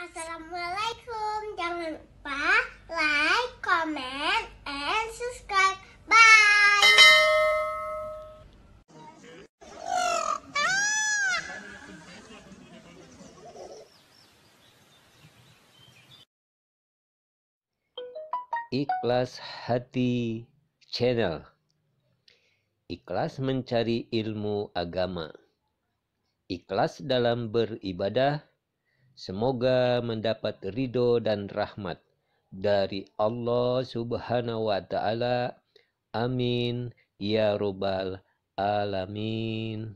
Assalamualaikum. Jangan lupa like, comment, and subscribe. Bye. Ikhlas Hati Channel. Ikhlas mencari ilmu agama, ikhlas dalam beribadah, semoga mendapat ridho dan rahmat dari Allah Subhanahu wa Ta'ala. Amin ya Rabbal Alamin.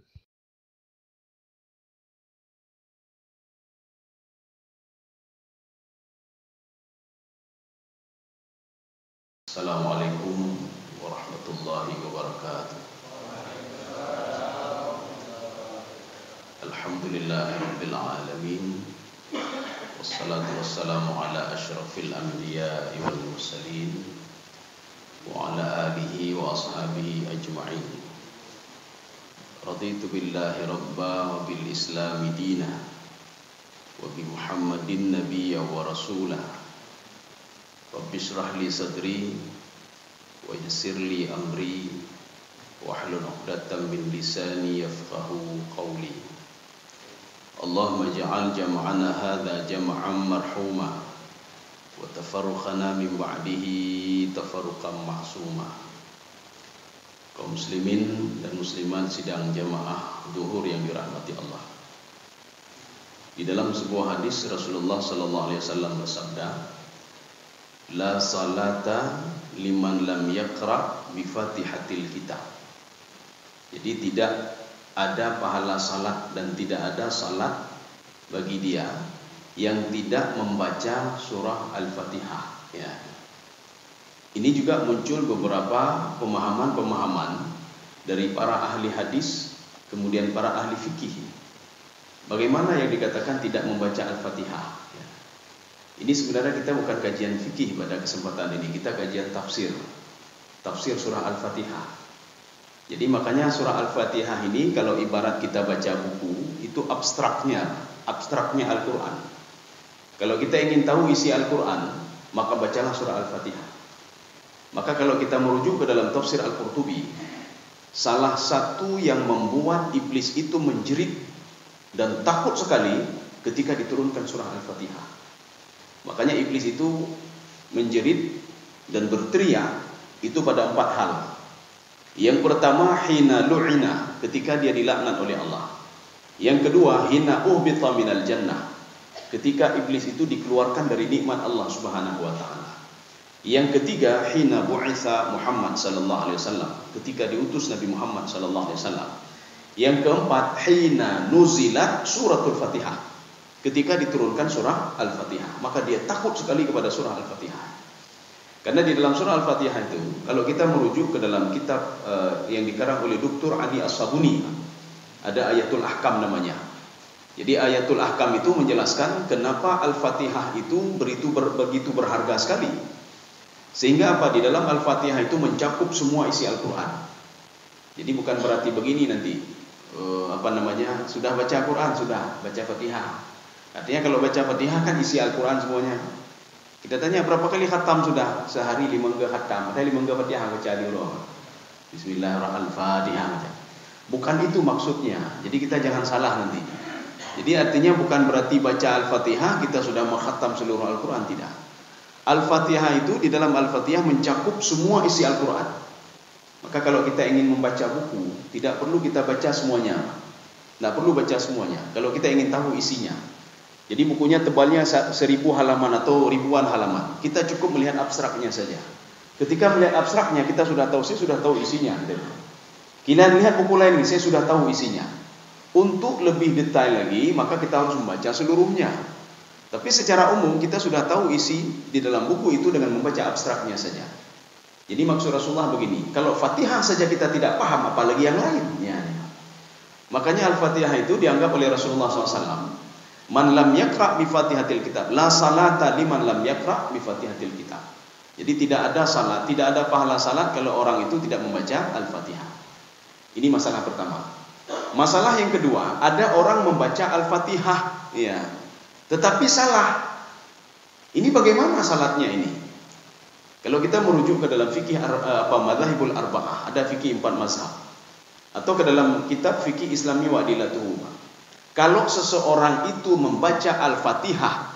Assalamualaikum warahmatullahi wabarakatuh. Alhamdulillahirabbil alamin. Wassalatu wassalamu ala asyrafil anbiya'i wal mursalin wa ala alihi wa ashabihi ajma'in. Raditu billahi rabba wa bil islami dina wa bi Muhammadin nabiyya wa rasulah. Rabbi shrah li sadri wa yassir li amri wahlul 'uqdatam min lisani yafqahu qawli. Allahumma ij'al jam'ana hadza jam'an marhuma wa tafarruqana min ba'dihi tafarruqan ma'suma. Kaum muslimin dan muslimat sidang jamaah zuhur yang dirahmati Allah. Di dalam sebuah hadis Rasulullah sallallahu alaihi wasallam bersabda, la salata liman lam yaqra bi Fatihatil Kitab. Jadi tidak ada pahala salat dan tidak ada salat bagi dia yang tidak membaca surah Al-Fatihah, ya. Ini juga muncul beberapa pemahaman-pemahaman dari para ahli hadis, kemudian para ahli fikih. Bagaimana yang dikatakan tidak membaca Al-Fatihah? Ini sebenarnya kita bukan kajian fikih pada kesempatan ini, kita kajian tafsir surah Al-Fatihah. Jadi makanya surah Al-Fatihah ini kalau ibarat kita baca buku, itu abstraknya Al-Quran. Kalau kita ingin tahu isi Al-Quran, maka bacalah surah Al-Fatihah. Maka kalau kita merujuk ke dalam tafsir Al-Qurtubi, salah satu yang membuat iblis itu menjerit dan takut sekali ketika diturunkan surah Al-Fatihah. Makanya iblis itu menjerit dan berteriak itu pada 4 hal. Yang pertama, hina lu'ina, ketika dia dilaknat oleh Allah. Yang kedua, hina uhbita minal jannah, ketika iblis itu dikeluarkan dari nikmat Allah Subhanahu wa taala. Yang ketiga, hina bu'itsa Muhammad sallallahu alaihi wasallam, ketika diutus Nabi Muhammad sallallahu alaihi wasallam. Yang keempat, hina nuzilat suratul Fatihah, ketika diturunkan surah Al-Fatihah. Maka dia takut sekali kepada surah Al-Fatihah. Karena di dalam surah Al-Fatihah itu, kalau kita merujuk ke dalam kitab yang dikarang oleh Dr. Ali As-Sabuni, ada Ayatul Ahkam namanya. Jadi Ayatul Ahkam itu menjelaskan kenapa Al-Fatihah itu begitu berharga sekali. Sehingga apa? Di dalam Al-Fatihah itu mencakup semua isi Al-Quran. Jadi bukan berarti begini nanti, sudah baca Quran, sudah baca Fatihah. Artinya kalau baca Fatihah kan isi Al-Quran semuanya. Kita tanya berapa kali khatam sudah? Sehari 5 khatam. Ada 5 Fatihah baca dulu. Bismillahirrahmanirrahim. Bukan itu maksudnya. Jadi kita jangan salah nanti. Jadi artinya bukan berarti baca Al-Fatihah kita sudah menghatam seluruh Al-Quran, tidak. Al-Fatihah itu di dalam Al-Fatihah mencakup semua isi Al-Quran. Maka kalau kita ingin membaca buku, tidak perlu kita baca semuanya. Tidak perlu baca semuanya. Kalau kita ingin tahu isinya. Jadi bukunya tebalnya 1000 halaman atau ribuan halaman. Kita cukup melihat abstraknya saja. Ketika melihat abstraknya, kita sudah tahu isinya. Kita lihat buku lain, saya sudah tahu isinya. Untuk lebih detail lagi, maka kita harus membaca seluruhnya. Tapi secara umum kita sudah tahu isi di dalam buku itu dengan membaca abstraknya saja. Jadi maksud Rasulullah begini, kalau Fatihah saja kita tidak paham, apalagi yang lain. Ya. Makanya Al-Fatihah itu dianggap oleh Rasulullah SAW, man lam yaqra' bi Fatihatil Kitab, la salata liman lam yaqra' bi Fatihatil Kitab. Jadi tidak ada salat, tidak ada pahala salat kalau orang itu tidak membaca Al-Fatihah. Ini masalah pertama. Masalah yang kedua, ada orang membaca Al-Fatihah, ya, tetapi salah. Ini bagaimana salatnya ini? Kalau kita merujuk ke dalam fikih madzhabul arba'ah, ada fikih 4 mazhab, atau ke dalam kitab fikih Islami wa adilatuhu. Kalau seseorang itu membaca Al-Fatihah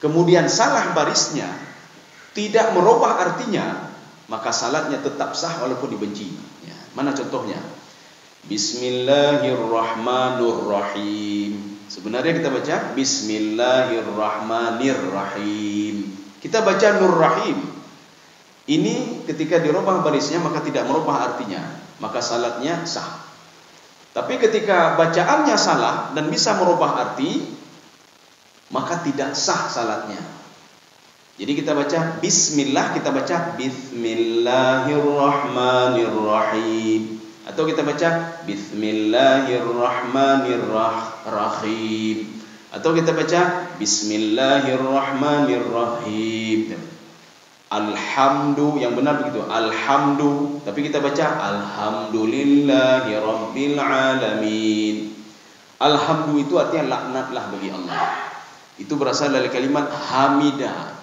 kemudian salah barisnya, tidak merubah artinya, maka salatnya tetap sah walaupun dibenci. Ya, mana contohnya? Bismillahirrahmanirrahim. Sebenarnya kita baca Bismillahirrahmanirrahim. Kita baca Nur Rahim. Ini ketika dirubah barisnya maka tidak merubah artinya, maka salatnya sah. Tapi ketika bacaannya salah dan bisa merubah arti, maka tidak sah salatnya. Jadi kita baca Bismillah, kita baca Bismillahirrahmanirrahim. Atau kita baca Bismillahirrahmanirrahim. Atau kita baca Bismillahirrahmanirrahim. Alhamdu, yang benar begitu, alhamdu. Tapi kita baca Alhamdulillahirabbil alamin. Alhamdu itu artinya laknatlah bagi Allah. Itu berasal dari kalimat hamidah.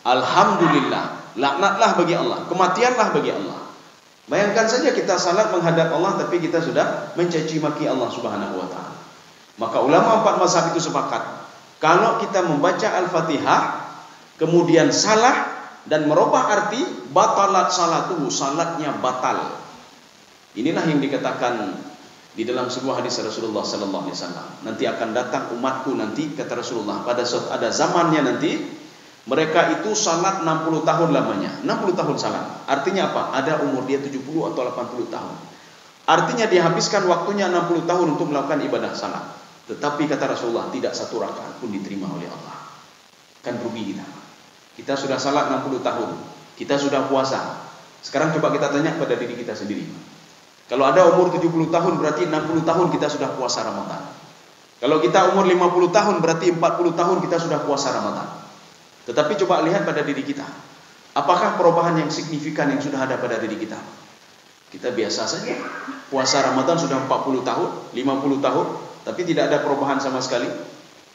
Alhamdulillah, laknatlah bagi Allah, kematianlah bagi Allah. Bayangkan saja kita salat menghadap Allah tapi kita sudah mencaci maki Allah Subhanahu wa taala. Maka ulama 4 mazhab itu sepakat, kalau kita membaca Al-Fatihah kemudian salah dan merubah arti, batalat salatuhu, salatnya batal. Inilah yang dikatakan di dalam sebuah hadis Rasulullah sallallahu alaihi wasallam. Nanti akan datang umatku nanti, kata Rasulullah, pada saat ada zamannya nanti, mereka itu salat 60 tahun lamanya. 60 tahun salat. Artinya apa? Ada umur dia 70 atau 80 tahun. Artinya dia habiskan waktunya 60 tahun untuk melakukan ibadah salat. Tetapi kata Rasulullah, tidak satu rakaat pun diterima oleh Allah. Kan rugi kita. Kita sudah salat 60 tahun. Kita sudah puasa. Sekarang coba kita tanya pada diri kita sendiri. Kalau ada umur 70 tahun berarti 60 tahun kita sudah puasa Ramadan. Kalau kita umur 50 tahun berarti 40 tahun kita sudah puasa Ramadan. Tetapi coba lihat pada diri kita. Apakah perubahan yang signifikan yang sudah ada pada diri kita? Kita biasa saja. Puasa Ramadan sudah 40 tahun, 50 tahun, tapi tidak ada perubahan sama sekali.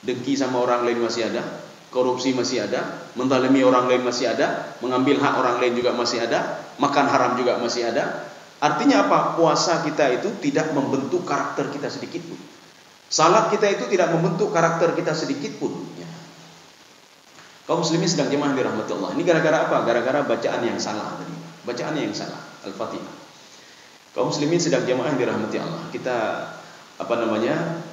Dengki sama orang lain masih ada, korupsi masih ada, menzalimi orang lain masih ada, mengambil hak orang lain juga masih ada, makan haram juga masih ada. Artinya apa? Puasa kita itu tidak membentuk karakter kita sedikit pun. Salat kita itu tidak membentuk karakter kita sedikit pun. Ya. Kaum muslimin sedang jemaah dirahmati Allah. Ini gara-gara apa? Gara-gara bacaan yang salah tadi. Bacaan yang salah, Al-Fatihah. Kaum muslimin sedang jemaah dirahmati Allah. Kita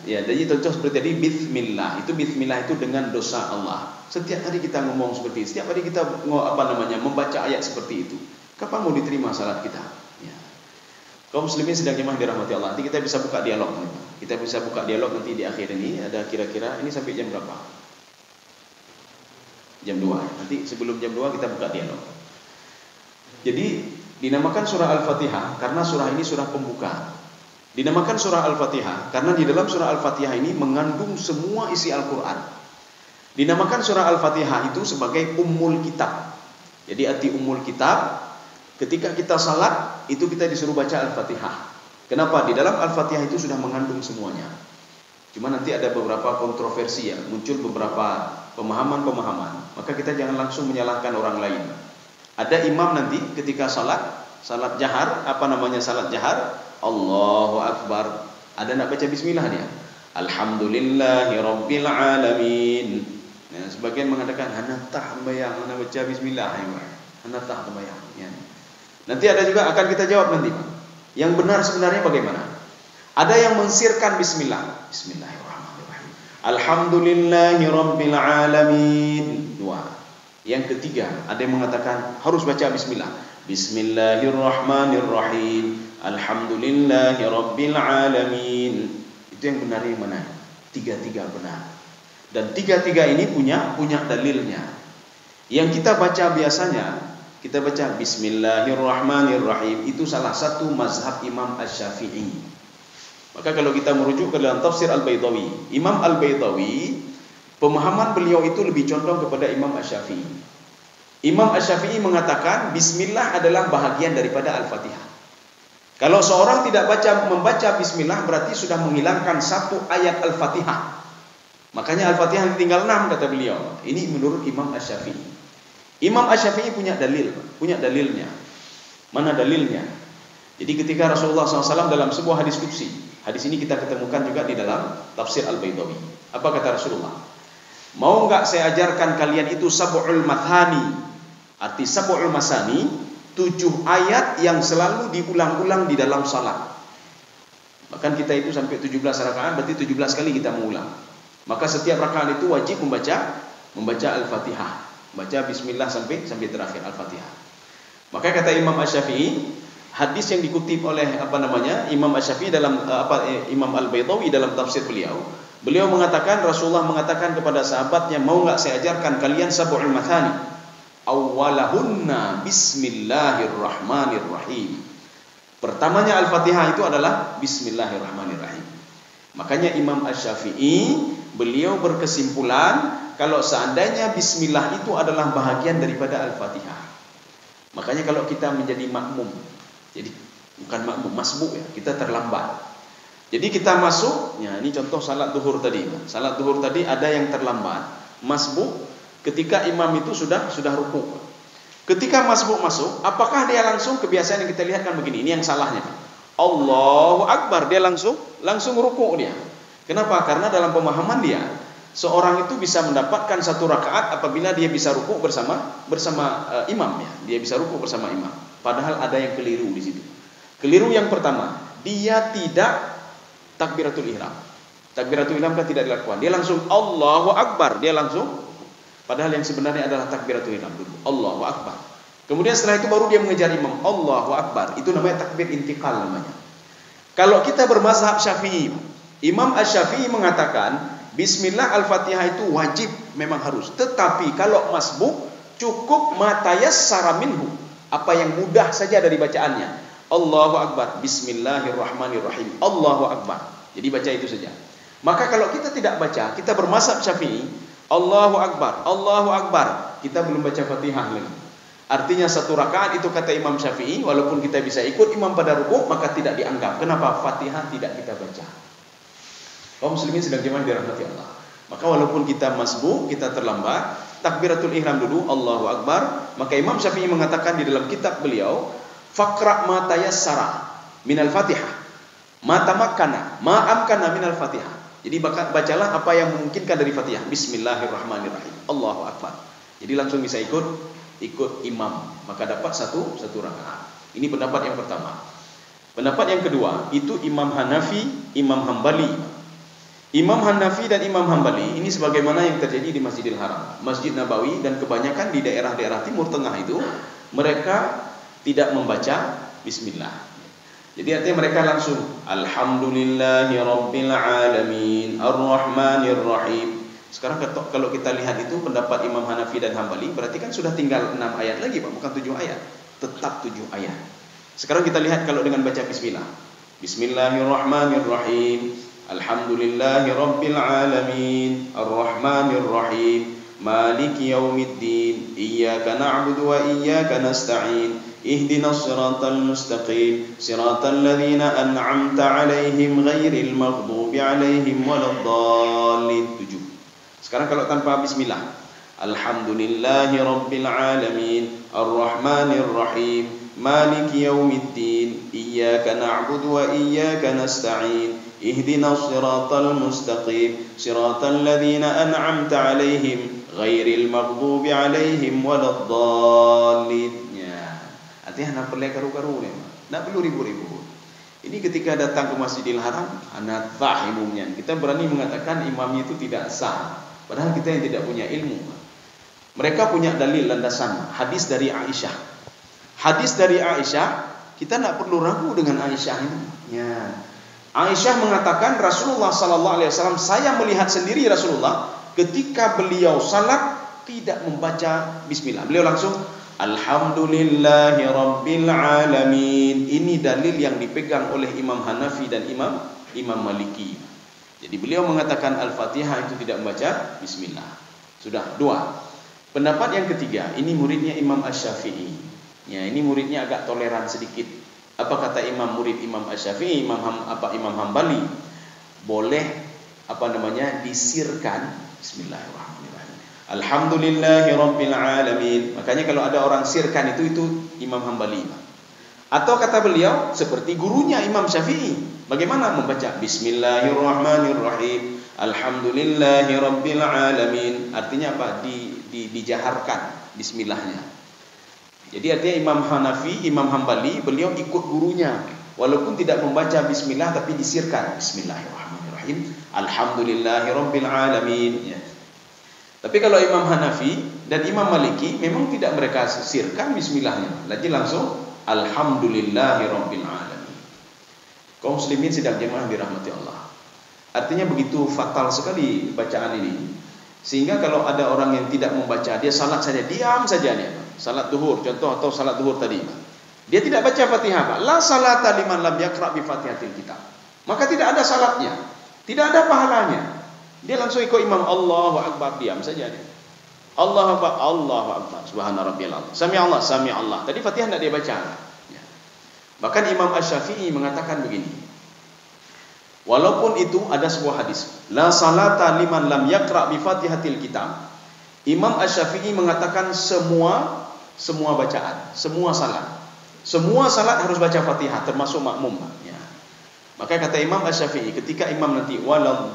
ya, jadi contoh seperti tadi bismillah. Itu bismillah itu dengan dosa Allah. Setiap hari kita ngomong seperti itu. Setiap hari kita membaca ayat seperti itu. Kapan mau diterima salat kita? Ya. Kaum muslimin sedang jemaah dirahmati Allah. Nanti kita bisa buka dialog. Kita bisa buka dialog nanti di akhir ini. Ada kira-kira ini sampai jam berapa? Jam 2. Nanti sebelum jam 2 kita buka dialog. Jadi dinamakan surah Al-Fatihah karena surah ini surah pembuka. Dinamakan surah Al-Fatihah karena di dalam surah Al-Fatihah ini mengandung semua isi Al-Quran. Dinamakan surah Al-Fatihah itu sebagai Ummul Kitab. Jadi arti Ummul Kitab, ketika kita salat itu kita disuruh baca Al-Fatihah. Kenapa? Di dalam Al-Fatihah itu sudah mengandung semuanya. Cuma nanti ada beberapa kontroversi ya, muncul beberapa pemahaman-pemahaman. Maka kita jangan langsung menyalahkan orang lain. Ada imam nanti ketika salat jahar, salat jahar, Allahu Akbar. Ada nak baca bismillah dia. Alhamdulillahirabbil alamin. Nah, sebagian mengatakan hanatah bayang, mana baca bismillah ya. Hanatah bayang ya. Nanti ada juga akan kita jawab nanti, Pak. Yang benar sebenarnya bagaimana? Ada yang mensirkan bismillah. Bismillahirrahmanirrahim. Alhamdulillahirabbil alamin. 2. Yang ketiga, ada yang mengatakan harus baca bismillah. Bismillahirrahmanirrahim. Alhamdulillahirabbil alamin. Itu yang benar yang mana? 3-3 benar. Dan 3-3 ini punya dalilnya. Yang kita baca biasanya, kita baca Bismillahirrahmanirrahim. Itu salah satu mazhab Imam Asy-Syafi'i. Maka kalau kita merujuk ke dalam tafsir Al-Baydawi, Imam Al-Baydawi, pemahaman beliau itu lebih condong kepada Imam Asy-Syafi'i. Imam Asy-Syafi'i mengatakan Bismillah adalah bahagian daripada Al-Fatihah. Kalau seorang tidak membaca Bismillah berarti sudah menghilangkan satu ayat Al-Fatihah. Makanya Al-Fatihah tinggal 6 kata beliau. Ini menurut Imam Asy-Syafi'i. Imam Asy-Syafi'i punya dalilnya. Mana dalilnya? Jadi ketika Rasulullah SAW dalam sebuah hadis qudsi, hadis ini kita ketemukan juga di dalam tafsir Al-Baydawi. Apa kata Rasulullah? Mau enggak saya ajarkan kalian itu sab'ul mathani? Arti sab'ul masani, 7 ayat yang selalu diulang-ulang di dalam salat. Bahkan kita itu sampai 17 rakaat, berarti 17 kali kita mengulang. Maka setiap rakaat itu wajib membaca Al-Fatihah, baca bismillah sampai terakhir Al-Fatihah. Maka kata Imam Asy-Syafi'i, hadis yang dikutip oleh Imam Asy-Syafi'i dalam Imam Al-Baydawi dalam tafsir beliau mengatakan, Rasulullah mengatakan kepada sahabatnya, mau enggak saya ajarkan kalian sab'ul mathani? Awwalahunna bismillahirrahmanirrahim. Pertamanya Al-Fatihah itu adalah bismillahirrahmanirrahim. Makanya Imam Asy-Syafi'i beliau berkesimpulan kalau seandainya bismillah itu adalah bahagian daripada Al-Fatihah. Makanya kalau kita menjadi makmum, jadi bukan makmum, masbuk ya, kita terlambat. Jadi kita masuk, ya ini contoh salat duhur tadi. Salat duhur tadi ada yang terlambat, masbuk ketika imam itu sudah rukuk. Ketika masbuk masuk, apakah dia langsung, kebiasaan yang kita lihat kan begini, ini yang salahnya. Allahu Akbar, dia langsung rukuk dia. Kenapa? Karena dalam pemahaman dia, seorang itu bisa mendapatkan 1 rakaat apabila dia bisa rukuk bersama imam ya. Dia bisa rukuk bersama imam. Padahal ada yang keliru di situ. Keliru yang pertama, dia tidak takbiratul ihram. Takbiratul ihram kan tidak dilakukan. Dia langsung Allahu Akbar, dia langsung. Padahal yang sebenarnya adalah takbiratul ihram dulu. Allahu Akbar. Kemudian setelah itu baru dia mengejar imam. Allahu Akbar. Itu namanya takbir intiqal namanya. Kalau kita bermazhab Syafi'i, Imam Asy-Syafi'i mengatakan bismillah Al-Fatihah itu wajib, memang harus. Tetapi kalau masbuk cukup matayassara minhu, apa yang mudah saja dari bacaannya. Allahu Akbar, bismillahirrahmanirrahim, Allahu Akbar. Jadi baca itu saja. Maka kalau kita tidak baca, kita bermazhab Syafi'i, Allahu Akbar, Allahu Akbar, kita belum baca Fatihah lagi. Artinya 1 rakaat itu kata Imam Syafi'i, walaupun kita bisa ikut imam pada rukuk, maka tidak dianggap. Kenapa? Fatihah tidak kita baca. Kaum muslimin sedang jemaah dirahmati Allah. Maka walaupun kita masbuk, kita terlambat, takbiratul ihram dulu, Allahu Akbar. Maka Imam Syafi'i mengatakan di dalam kitab beliau, faqra ma tayassara minal Fatihah, ma tamakkana, ma amkana minal Fatihah. Jadi bacalah apa yang memungkinkan dari Fatihah. Bismillahirrahmanirrahim, Allahu Akbar. Jadi langsung bisa ikut imam, maka dapat satu rakaat. Ini pendapat yang pertama. Pendapat yang kedua, itu Imam Hanafi, Imam Hambali. Imam Hanafi dan Imam Hambali ini sebagaimana yang terjadi di Masjidil Haram, Masjid Nabawi, dan kebanyakan di daerah-daerah Timur Tengah itu mereka tidak membaca bismillah. Jadi artinya mereka langsung Alhamdulillahi Rabbil Alamin Ar-Rahmanir Rahim. Sekarang kalau kita lihat itu pendapat Imam Hanafi dan Hambali, berarti kan sudah tinggal 6 ayat lagi Pak, bukan 7 ayat. Tetap 7 ayat. Sekarang kita lihat kalau dengan baca bismillah. Bismillahirrahmanirrahim. Alhamdulillahi Rabbil Alamin Ar-Rahmanir Rahim Maliki Yaumiddin Iyyaka na'budu wa iyyaka nasta'in Ihdinas siratal mustaqim Siratal ladzina an'amta 'alaihim ghairil maghdubi 'alaihim waladdallin. 7. Sekarang kalau tanpa bismillah. Alhamdulillahi Rabbil Alamin Ar-Rahmanir Rahim Maliki Yaumiddin Iyyaka na'budu wa iyyaka nasta'in Ihdinas siratal mustaqim Siratal ladzina an'amta 'alaihim ghairil maghdubi 'alaihim waladdallin. Ya. Artinya nak perlu karu-karu ni. Tak perlu ribut-ribut. Ini ketika datang ke Masjidil Haram, ana fahimumnya. Kita berani mengatakan imamnya itu tidak sah. Padahal kita yang tidak punya ilmu. Mereka punya dalil landasan hadis dari Aisyah. Hadis dari Aisyah, kita tidak perlu ragu dengan Aisyah ini. Ya. Aisyah mengatakan Rasulullah sallallahu alaihi wasallam, saya melihat sendiri Rasulullah ketika beliau salat tidak membaca bismillah. Beliau langsung Alhamdulillahi Rabbil Alamin. Ini dalil yang dipegang oleh Imam Hanafi dan Imam Maliki. Jadi beliau mengatakan Al-Fatihah itu tidak membaca bismillah. Sudah 2. Pendapat yang ketiga, ini muridnya Imam Asy-Syafi'i. Ya, ini muridnya agak toleran sedikit. Apa kata murid Imam Asy-Syafi'i, Imam Hambali? Boleh disirkan. Bismillahirrahmanirrahim. Alhamdulillahirabbil alamin. Makanya kalau ada orang sirkan itu Imam Hambali. Atau kata beliau seperti gurunya Imam Syafi'i. Bagaimana membaca Bismillahirrahmanirrahim. Alhamdulillahirabbil alamin. Artinya apa? Dijaharkan bismillahnya. Jadi artinya Imam Hanafi, Imam Hambali, beliau ikut gurunya. Walaupun tidak membaca bismillah tapi disirkan. Bismillahirrahmanirrahim. Alhamdulillahirabbil alamin. Ya. Tapi kalau Imam Hanafi dan Imam Maliki memang tidak mereka sirkan bismillahnya. Lagi langsung Alhamdulillahirabbil alamin. Kaum muslimin sidang jemaah dirahmati Allah. Artinya begitu fatal sekali bacaan ini. Sehingga kalau ada orang yang tidak membaca, dia salat saja, diam saja nih. Salat duhur contoh, atau salat duhur tadi. Dia tidak baca Fatihah, Pak. La salata liman lam yaqra bi Fatihatil kitab. Maka tidak ada salatnya. Tidak ada pahalanya. Dia langsung ikut imam, Allahu akbar, diam saja dia. Allahu akbar, Allahu akbar. Subhana rabbiyal azim. Sami Allah, sami Allah. Tadi Fatihah tidak dia baca. Ya. Bahkan Imam Asy-Syafi'i mengatakan begini. Walaupun itu ada sebuah hadis, la salata liman lam yaqra bi Fatihatil kitab. Imam Asy-Syafi'i mengatakan semua bacaan, semua salat harus baca Fatihah, termasuk makmum. Ya. Maka kata Imam Asy-Syafi'i, ketika imam nanti waladdallin,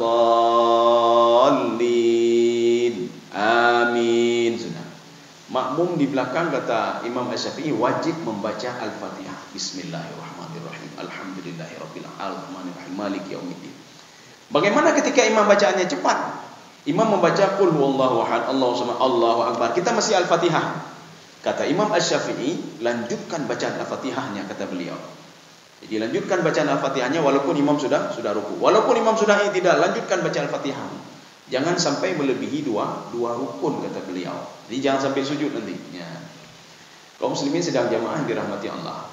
amin, sudah. Makmum di belakang kata Imam Asy-Syafi'i wajib membaca Al-Fatihah. Bismillahirrahmanirrahim. Alhamdulillahirabbil alamin, maliki yaumiddin. Bagaimana ketika imam bacaannya cepat? Imam membaca qul huwallahu ahad, Allahu samad, Allahu akbar. Kita masih Al-Fatihah. Kata Imam Asy-Syafi'i, lanjutkan bacaan Al-Fatihahnya, kata beliau. Jadi lanjutkan bacaan Al-Fatihahnya walaupun imam sudah ruku. Walaupun imam sudah i'tidal, lanjutkan baca Al-Fatihah. Jangan sampai melebihi dua rukun, kata beliau. Jadi jangan sampai sujud nanti. Ya. Kaum muslimin sedang jamaah dirahmati Allah.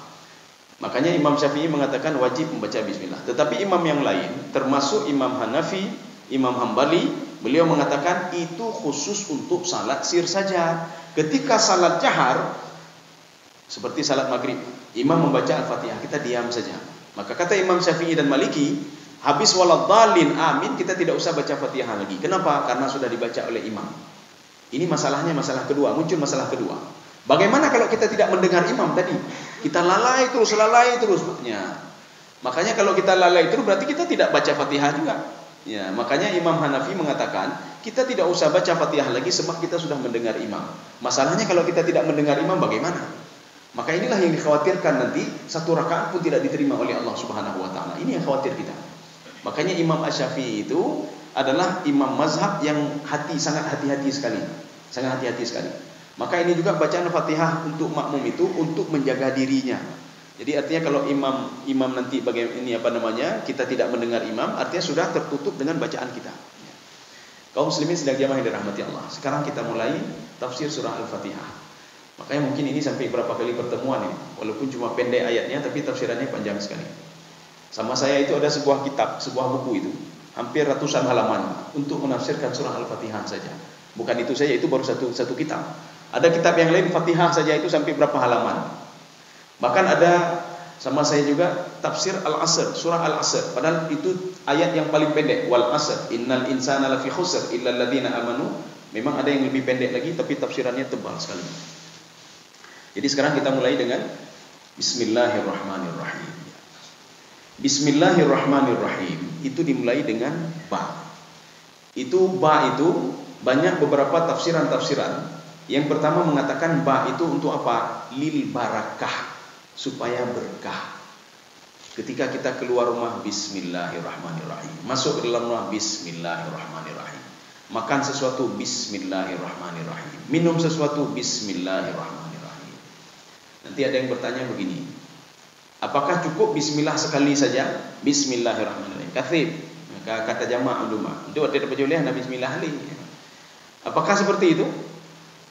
Makanya Imam Syafi'i mengatakan wajib membaca bismillah. Tetapi imam yang lain, termasuk Imam Hanafi, Imam Hambali, beliau mengatakan itu khusus untuk salat sir saja. Ketika salat jahar, seperti salat maghrib, imam membaca Al-Fatihah, kita diam saja. Maka kata Imam Syafi'i dan Maliki, habis waladdallin, amin, kita tidak usah baca Fatihah lagi. Kenapa? Karena sudah dibaca oleh imam. Ini masalahnya, masalah kedua, muncul masalah kedua. Bagaimana kalau kita tidak mendengar imam tadi? Kita lalai terus. Ya. Makanya kalau kita lalai terus berarti kita tidak baca Fatihah juga. Ya, makanya Imam Hanafi mengatakan kita tidak usah baca Fatihah lagi sebab kita sudah mendengar imam. Masalahnya kalau kita tidak mendengar imam bagaimana? Maka inilah yang dikhawatirkan nanti satu rakaat pun tidak diterima oleh Allah Subhanahu wa taala. Ini yang khawatir kita. Makanya Imam Asy-Syafi'i itu adalah imam mazhab yang sangat hati-hati sekali. Sangat hati-hati sekali. Maka ini juga bacaan Fatihah untuk makmum itu untuk menjaga dirinya. Jadi artinya kalau imam nanti kita tidak mendengar imam, artinya sudah tertutup dengan bacaan kita. Kaum muslimin sedang jamaah yang dirahmati Allah. Sekarang kita mulai tafsir surah Al-Fatihah. Makanya mungkin ini sampai berapa kali pertemuan ini. Walaupun cuma pendek ayatnya, tapi tafsirannya panjang sekali. Sama saya itu ada sebuah kitab, sebuah buku itu, hampir ratusan halaman untuk menafsirkan surah Al-Fatihah saja. Bukan itu saja, itu baru satu kitab. Ada kitab yang lain Fatihah saja itu sampai berapa halaman. Bahkan ada sama saya juga tafsir Al-Asr, surah Al-Asr. Padahal itu ayat yang paling pendek. Wal asr, innal insana lafi khusr illa alladziina amanu. Memang ada yang lebih pendek lagi tapi tafsirannya tebal sekali. Jadi sekarang kita mulai dengan Bismillahirrahmanirrahim. Bismillahirrahmanirrahim itu dimulai dengan ba. Itu ba itu banyak beberapa tafsiran. Yang pertama mengatakan ba itu untuk apa? Lil barakah, supaya berkah. Ketika kita keluar rumah Bismillahirrahmanirrahim, masuk ke dalam rumah Bismillahirrahmanirrahim, makan sesuatu Bismillahirrahmanirrahim, minum sesuatu Bismillahirrahmanirrahim. Nanti ada yang bertanya begini, apakah cukup Bismillah sekali saja? Bismillahirrahmanirrahim. Kata jamaah ulama, itu ada berjoleh Nabi Bismillah alih. Apakah seperti itu?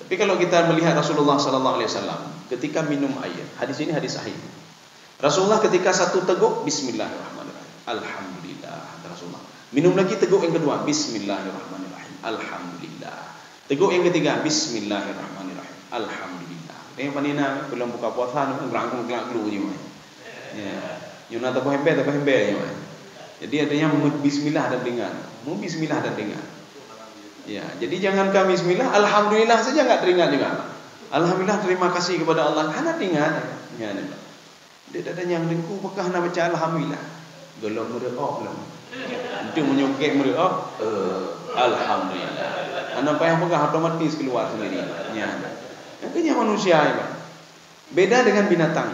Tapi kalau kita melihat Rasulullah sallallahu alaihi wasallam ketika minum air, hadis ini hadis sahih. Rasulullah ketika satu teguk Bismillahirrahmanirrahim, alhamdulillah, Rasulullah. Minum lagi teguk yang kedua Bismillahirrahmanirrahim, alhamdulillah. Teguk yang ketiga Bismillahirrahmanirrahim, alhamdulillah. Yang panina belum buka puasa ngerangkung dulu je. Ya. Yuna tak hembe. Jadi adanya bismillah dan dengan, bismillah dan dengan. Ya, jadi jangan kami bismillah, alhamdulillah saja enggak teringat juga. Alhamdulillah, terima kasih kepada Allah. Karena teringat. Ya, dia ada yang dengku bekah nak baca alhamdulillah. Gelom mereok belum. Itu menyokek mereok. Alhamdulillah. Anak payah bekah otomatis keluar sendiri. Ya. Makanya manusia ya. Beda dengan binatang.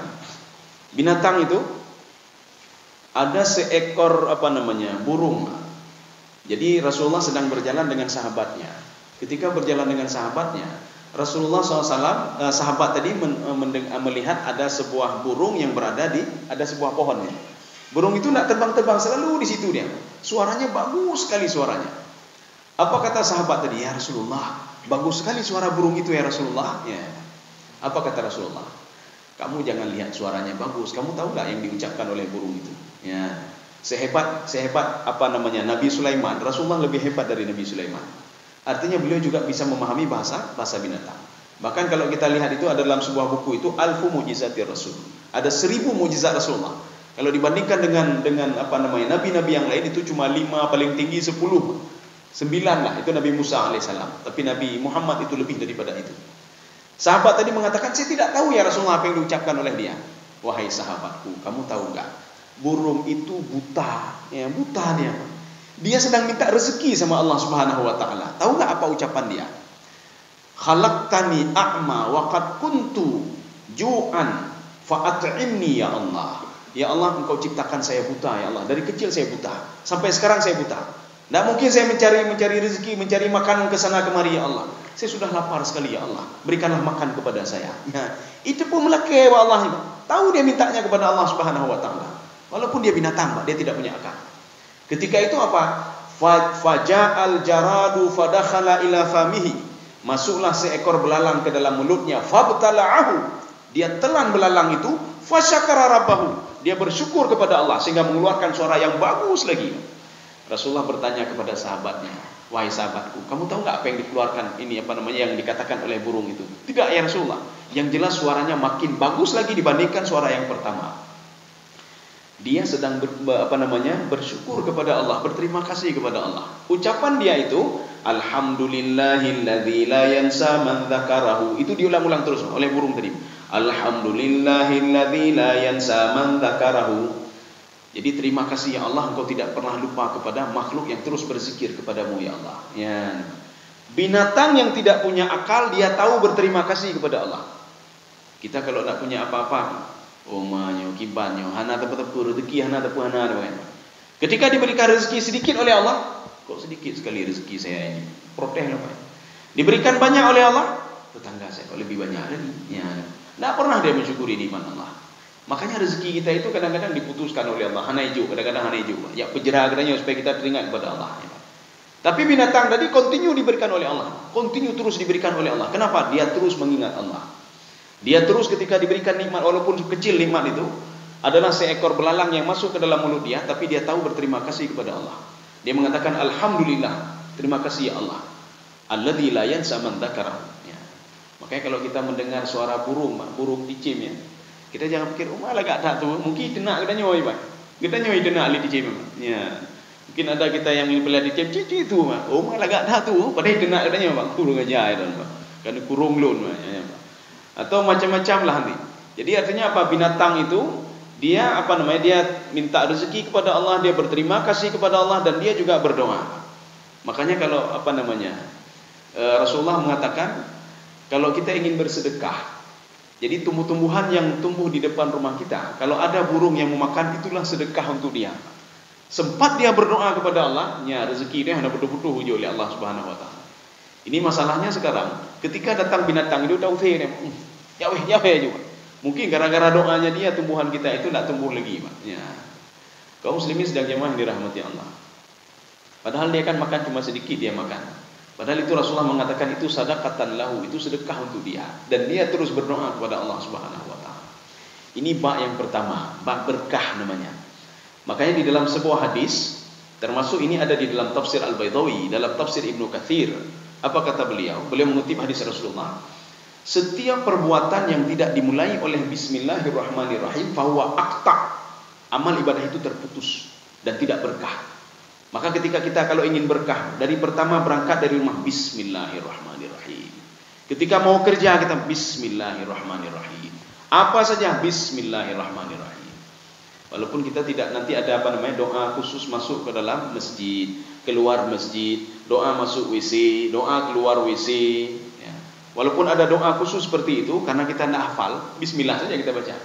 Binatang itu ada seekor burung. Jadi Rasulullah sedang berjalan dengan sahabatnya. Ketika berjalan dengan sahabatnya, Rasulullah SAW, sahabat tadi melihat ada sebuah burung yang berada di ada sebuah pohon. Burung itu nak terbang-terbang selalu di situ dia. Suaranya bagus sekali suaranya. Apa kata sahabat tadi? Ya Rasulullah, bagus sekali suara burung itu ya Rasulullah. Ya. Apa kata Rasulullah? Kamu jangan lihat suaranya bagus. Kamu tahu nggak yang diucapkan oleh burung itu? Ya. Sehebat Nabi Sulaiman, Rasulullah lebih hebat dari Nabi Sulaiman. Artinya beliau juga bisa memahami bahasa binatang. Bahkan kalau kita lihat itu ada dalam sebuah buku itu Alfu Mujizatir Rasul. Ada 1000 mujizat Rasulullah. Kalau dibandingkan dengan nabi-nabi yang lain itu cuma 5, paling tinggi 10. 9 lah, itu Nabi Musa alaihissalam. Tapi Nabi Muhammad itu lebih daripada itu. Sahabat tadi mengatakan, saya tidak tahu ya Rasulullah apa yang diucapkan oleh dia. Wahai sahabatku, kamu tahu enggak? Burung itu buta, ya buta dia. Dia sedang minta rezeki sama Allah Subhanahu wa taala. Tahu enggak apa ucapan dia? Khalaqtani a'ma wa qad kuntu ju'an fa at'imni ya Allah. Ya Allah, Engkau ciptakan saya buta ya Allah. Dari kecil saya buta, sampai sekarang saya buta. Tidak mungkin saya mencari rezeki, mencari makanan ke sana kemari ya Allah. Saya sudah lapar sekali ya Allah. Berikanlah makan kepada saya. Nah, itu pun melekai wa Allah. Tahu dia mintanya kepada Allah Subhanahu wa taala. Walaupun dia binatang, dia tidak punya akal. Ketika itu apa? Faja'al jaradu fadakhala ila famihi. Masuklah seekor belalang ke dalam mulutnya. Fabtala'ahu. Dia telan belalang itu. Fasyakara rabbahu. Dia bersyukur kepada Allah sehingga mengeluarkan suara yang bagus lagi. Rasulullah bertanya kepada sahabatnya, wahai sahabatku, kamu tahu enggak apa yang dikeluarkan yang dikatakan oleh burung itu? Tidak ya Rasulullah. Yang jelas suaranya makin bagus lagi dibandingkan suara yang pertama. Dia sedang bersyukur kepada Allah, berterima kasih kepada Allah. Ucapan dia itu alhamdulillahilladzi la yansa man dzakarahu. Itu diulang-ulang terus oleh burung tadi. Alhamdulillahilladzi la yansa man dzakarahu. Jadi terima kasih ya Allah, Engkau tidak pernah lupa kepada makhluk yang terus berzikir kepadamu ya Allah. Ya. Binatang yang tidak punya akal, dia tahu berterima kasih kepada Allah. Kita kalau tidak punya apa-apa, omanya, kibannya, hana tepu-tepu rezeki, hana tepu hana. Ketika diberikan rezeki sedikit oleh Allah, kok sedikit sekali rezeki saya ini? Protes lah Pak. Diberikan banyak oleh Allah, tetangga saya kok lebih banyak lagi. Ya. Tidak pernah dia mensyukuri nikmat Allah. Makanya rezeki kita itu kadang-kadang diputuskan oleh Allah. Hana hijau, kadang-kadang hana hijau. Ya penjerah kadang supaya kita teringat kepada Allah. Tapi binatang tadi continue diberikan oleh Allah. Continue terus diberikan oleh Allah. Kenapa? Dia terus mengingat Allah. Dia terus ketika diberikan nikmat, walaupun kecil nikmat itu, adalah seekor belalang yang masuk ke dalam mulut dia, tapi dia tahu berterima kasih kepada Allah. Dia mengatakan alhamdulillah, terima kasih ya Allah. Alladzi la yansa man dzakarahu. Ya. Makanya kalau kita mendengar suara burung cicim ya, kita jangan pikir, malah gak ada tu, mungkin kena kita nyoi Pak. Kita nyoi kena ali cicim. Ya. Mungkin ada kita yang pelihara cicim cici tu, malah gak ada tu, padahal kena kita nyoi Pak. Kurung aja itu Pak. Kan kurung lun Pak. Ya, Pak. Atau macam-macam lah nanti. Jadi artinya apa? Binatang itu dia dia minta rezeki kepada Allah, dia berterima kasih kepada Allah, dan dia juga berdoa. Makanya kalau Rasulullah mengatakan kalau kita ingin bersedekah, jadi tumbuh-tumbuhan yang tumbuh di depan rumah kita, kalau ada burung yang memakan, itulah sedekah untuk dia. Sempat dia berdoa kepada Allah, ya rezeki dia hendak betul-betul hujung oleh Allah Subhanahu wa taala. Ini masalahnya sekarang, ketika datang binatang itu tahu dia, ya juga. Mungkin gara-gara doanya dia, tumbuhan kita itu tidak tumbuh lagi, Pak. Ya. Kaum muslimin sedang jemaah dirahmati Allah. Padahal dia kan makan cuma sedikit dia makan. Padahal itu Rasulullah mengatakan itu sadaqatan lahu, itu sedekah untuk dia, dan dia terus berdoa kepada Allah Subhanahu wa taala. Ini bab yang pertama, bab berkah namanya. Makanya di dalam sebuah hadis, termasuk ini ada di dalam tafsir Al-Baydawi, dalam tafsir Ibnu Katsir. Apa kata beliau? Beliau mengutip hadis Rasulullah, setiap perbuatan yang tidak dimulai oleh bismillahirrahmanirrahim fahuwa aqta', amal ibadah itu terputus. dan tidak berkah. Maka ketika kita kalau ingin berkah, dari pertama berangkat dari rumah, bismillahirrahmanirrahim. Ketika mau kerja kita bismillahirrahmanirrahim. Apa saja bismillahirrahmanirrahim. Walaupun kita tidak nanti ada doa khusus masuk ke dalam masjid, keluar masjid, doa masuk WC, doa keluar WC. Ya. Walaupun ada doa khusus seperti itu, karena kita tidak hafal, bismillah saja kita baca.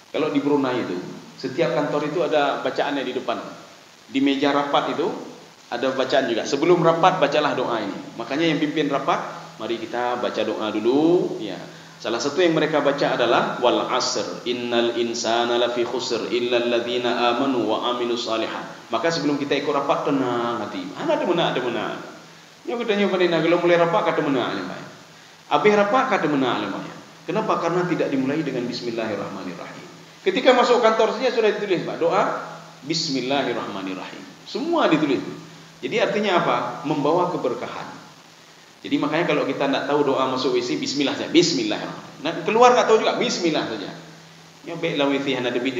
Kalau di Brunei itu, setiap kantor itu ada bacaannya di depan. Di meja rapat itu ada bacaan juga. Sebelum rapat bacalah doa ini. Makanya yang pimpin rapat, mari kita baca doa dulu. Ya. Salah satu yang mereka baca adalah wal asr innal insana lafi khusr illal ladzina amanu wa amilus shalihat. Maka sebelum kita ikut rapat tenang hati. Ada benar. Yang kita nyobain kalau mulai rapat kata benar alemai. Habis rapat kata benar alemai. Kenapa? Karena tidak dimulai dengan bismillahirrahmanirrahim. Ketika masuk kantor saja sudah ditulis Pak, doa bismillahirrahmanirrahim. Semua ditulis. Jadi artinya apa? Membawa keberkahan. Jadi makanya kalau kita tidak tahu doa masuk WC, bismillah saja. Bismillahirrahmanirrahim. Nah, keluar tak tahu juga, bismillah saja. Ya baiklah WC hana debit.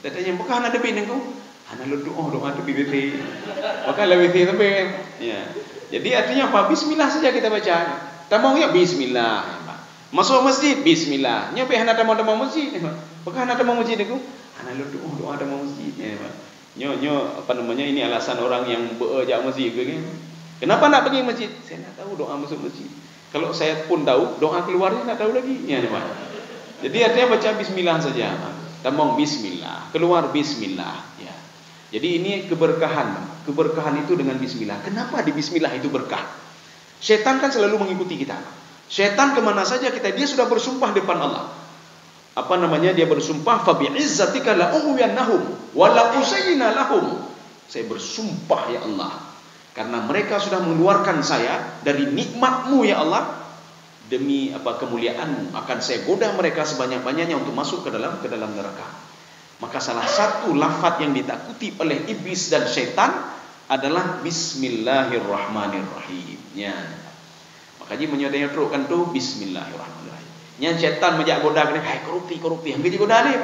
Katanya, bukan hana debit engkau. Hana doa debit. Maka la WC sampai. Ya. Jadi artinya apa? Bismillah saja kita baca. Tamang ya bismillah. Masuk masjid, bismillah. Nya hana tamang masjid. Bukan hana tamang masjid engkau. Hana doa tamang masjid. Ya. Ini alasan orang yang bekerja masjid ke kan? Kenapa nak pergi masjid? Saya nak tahu doa masuk masjid. Kalau saya pun tahu, doa keluarnya nak tahu lagi. Ya, jadi artinya baca bismillah saja. Tamang bismillah, keluar bismillah. Ya. Jadi ini keberkahan. Keberkahan itu dengan bismillah. Kenapa di bismillah itu berkah? Syaitan kan selalu mengikuti kita. Syaitan kemana saja kita, dia sudah bersumpah depan Allah. Dia bersumpah, fa bi'izzatika la ughwiyannahum wa la usayyina lahum. Saya bersumpah ya Allah, karena mereka sudah mengeluarkan saya dari nikmat-Mu ya Allah, demi kemuliaan-Mu akan saya goda mereka sebanyak-banyaknya untuk masuk ke dalam neraka. Maka salah satu lafaz yang ditakuti oleh iblis dan syaitan adalah bismillahirrahmanirrahim. Ya. Makanya menyodanya terukkan tu bismillahirrahmanirrahim. Yang syaitan menjak goda kena, hai korupti. Hampir digoda ni.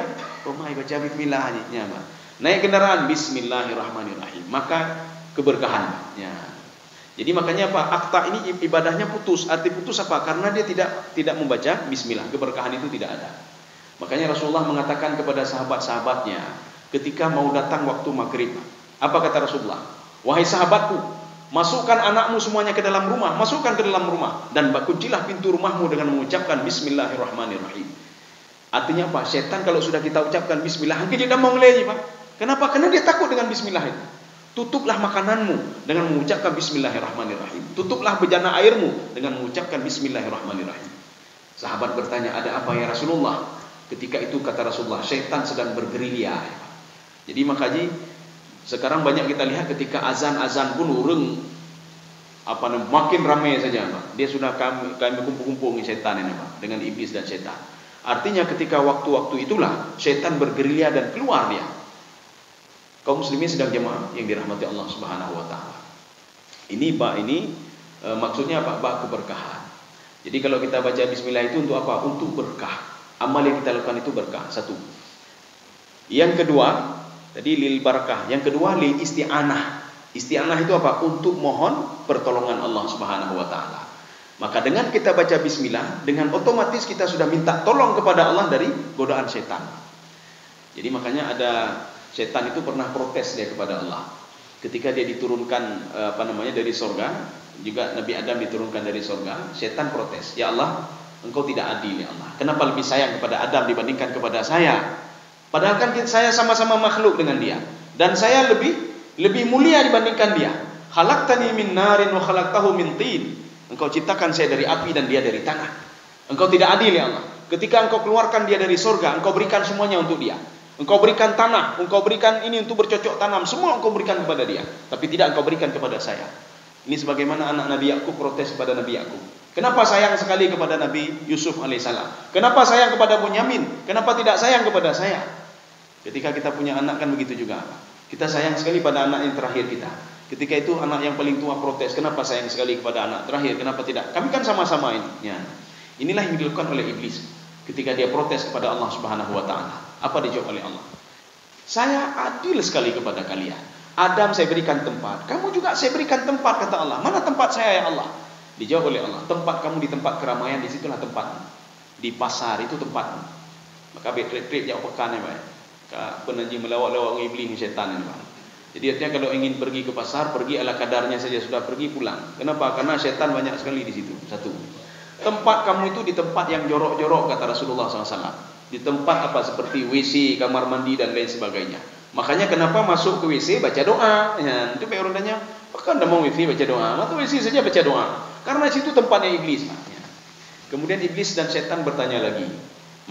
Mai baca bismillah aja. Naik kendaraan bismillahirrahmanirrahim. Maka keberkahan. Ya. Jadi makanya akta ini ibadahnya putus. Arti putus apa? Karena dia tidak membaca bismillah. Keberkahan itu tidak ada. Makanya Rasulullah mengatakan kepada sahabat-sahabatnya ketika mau datang waktu maghrib. Apa kata Rasulullah? Wahai sahabatku, masukkan anakmu semuanya ke dalam rumah. Masukkan ke dalam rumah. Dan kuncilah pintu rumahmu dengan mengucapkan bismillahirrahmanirrahim. Artinya apa? Setan kalau sudah kita ucapkan bismillah, hampir dia mau ngelej, Pak. Kenapa? Karena dia takut dengan bismillah itu. Tutuplah makananmu dengan mengucapkan bismillahirrahmanirrahim. Tutuplah bejana airmu dengan mengucapkan bismillahirrahmanirrahim. Sahabat bertanya, ada apa ya Rasulullah? Ketika itu kata Rasulullah, syaitan sedang bergerilya. Jadi makanya sekarang banyak kita lihat ketika azan-azan pun urung makin ramai saja, Pak. Dia sudah kami kumpul-kumpul syaitan ini, Pak, dengan iblis dan syaitan. Artinya ketika waktu-waktu itulah syaitan bergerilya dan keluar dia. Kaum muslimin sedang jemaah yang dirahmati Allah Subhanahu wa taala. Ini maksudnya apa? Keberkahan. Jadi kalau kita baca bismillah itu untuk apa? Untuk berkah. Amal yang kita lakukan itu berkah. Satu. Yang kedua, tadi lil barakah. Yang kedua lil isti'anah. Isti'anah itu apa? Untuk mohon pertolongan Allah Subhanahu wa taala. Maka dengan kita baca bismillah, dengan otomatis kita sudah minta tolong kepada Allah dari godaan setan. Jadi makanya ada setan itu pernah protes dia kepada Allah. Ketika dia diturunkan dari surga, juga Nabi Adam diturunkan dari surga, setan protes, "Ya Allah, Engkau tidak adil ya Allah. Kenapa lebih sayang kepada Adam dibandingkan kepada saya? Padahal kan saya sama-sama makhluk dengan dia, dan saya lebih mulia dibandingkan dia. Khalaqtani min narin wa khalaqtahu min tin." Engkau ciptakan saya dari api dan dia dari tanah. Engkau tidak adil ya Allah. Ketika Engkau keluarkan dia dari surga, Engkau berikan semuanya untuk dia. Engkau berikan tanah, Engkau berikan ini untuk bercocok tanam, semua Engkau berikan kepada dia, tapi tidak Engkau berikan kepada saya. Ini sebagaimana anak Nabi Yakub protes kepada Nabi Yakub. Kenapa sayang sekali kepada Nabi Yusuf alaihissalam? Kenapa sayang kepada Bunyamin? Kenapa tidak sayang kepada saya? Ketika kita punya anak kan begitu juga. Kita sayang sekali pada anak yang terakhir kita. Ketika itu anak yang paling tua protes, kenapa sayang sekali kepada anak terakhir? Kenapa tidak? Kami kan sama-sama ini. Ya. Inilah yang dilakukan oleh iblis ketika dia protes kepada Allah Subhanahu wa taala. Apa dijawab oleh Allah? Saya adil sekali kepada kalian. Adam saya berikan tempat, kamu juga saya berikan tempat, kata Allah. Mana tempat saya ya Allah? Dijawab oleh Allah, tempat kamu di tempat keramaian, disitulah tempatmu. Di pasar itu tempatmu. Maka bet-bet jauh pekan ya Pak. Penaji melawak-lawak iblis ni syaitan ni Pak. Jadi artinya kalau ingin pergi ke pasar, pergi ala kadarnya saja, sudah pergi pulang. Kenapa? Karena syaitan banyak sekali di situ. Satu. Tempat kamu itu di tempat yang jorok-jorok, kata Rasulullah SAW. Di tempat apa seperti WC, kamar mandi dan lain sebagainya. Makanya kenapa masuk ke WC baca doa? Ya, itu orang tanya, kan dah mau WC baca doa? Masuk WC saja baca doa. Karena situ tempatnya iblis. Ya. Kemudian iblis dan syaitan bertanya lagi,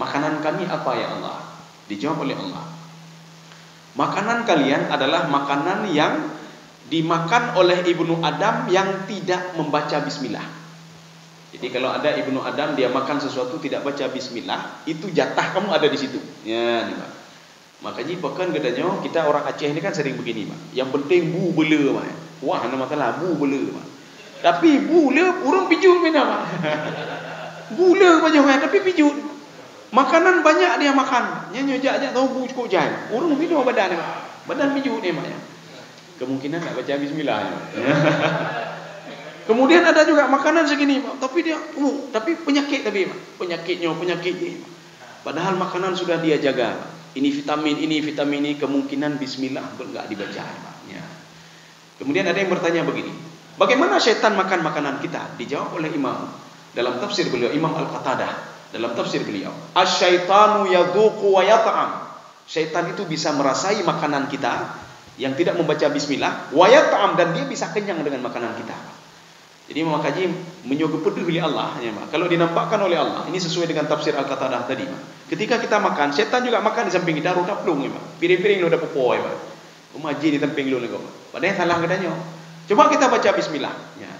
makanan kami apa ya Allah? Dijawab oleh Allah, makanan kalian adalah makanan yang dimakan oleh ibnu Adam yang tidak membaca bismillah. Jadi kalau ada ibnu Adam dia makan sesuatu tidak baca bismillah, itu jatah kamu ada di situ. Ya, nih Pak. Makanya bahkan katanya kita orang Aceh ini kan sering begini Pak. Yang penting bu bela Pak. Wah, ada masalah bu bela Pak. Tapi bula orang pijut mana Pak. Bula banyak orang tapi pijut. Makanan banyak dia makan. Nyanyi ajak tahu bu cukup jahil. Orang minum badan ni Pak. Badan pijut ni Pak. Kemungkinan tak baca bismillah. Kemudian ada juga makanan segini Pak, tapi dia tapi penyakit tapi Pak. Penyakitnya. Padahal makanan sudah dia jaga. Ini vitamin ini, kemungkinan bismillah enggak dibaca Pak. Ya. Kemudian ada yang bertanya begini, bagaimana syaitan makan makanan kita? Dijawab oleh Imam dalam tafsir beliau, Imam Al-Qatadah dalam tafsir beliau, asyaitanu yadhuqu wa yat'am. Syaitan itu bisa merasai makanan kita yang tidak membaca bismillah, wa yat'am, dan dia bisa kenyang dengan makanan kita. Jadi Imam Kaji menyogok oleh Allah ya, Pak. Kalau dinampakkan oleh Allah, ini sesuai dengan tafsir Al-Qatadah tadi Pak. Ketika kita makan, setan juga makan di samping kita, roda plung ya Pak. Piring-piring lu udah popo ya Pak. Umaji di samping lu nego. Padahal salah katanya. Coba kita baca bismillah ya.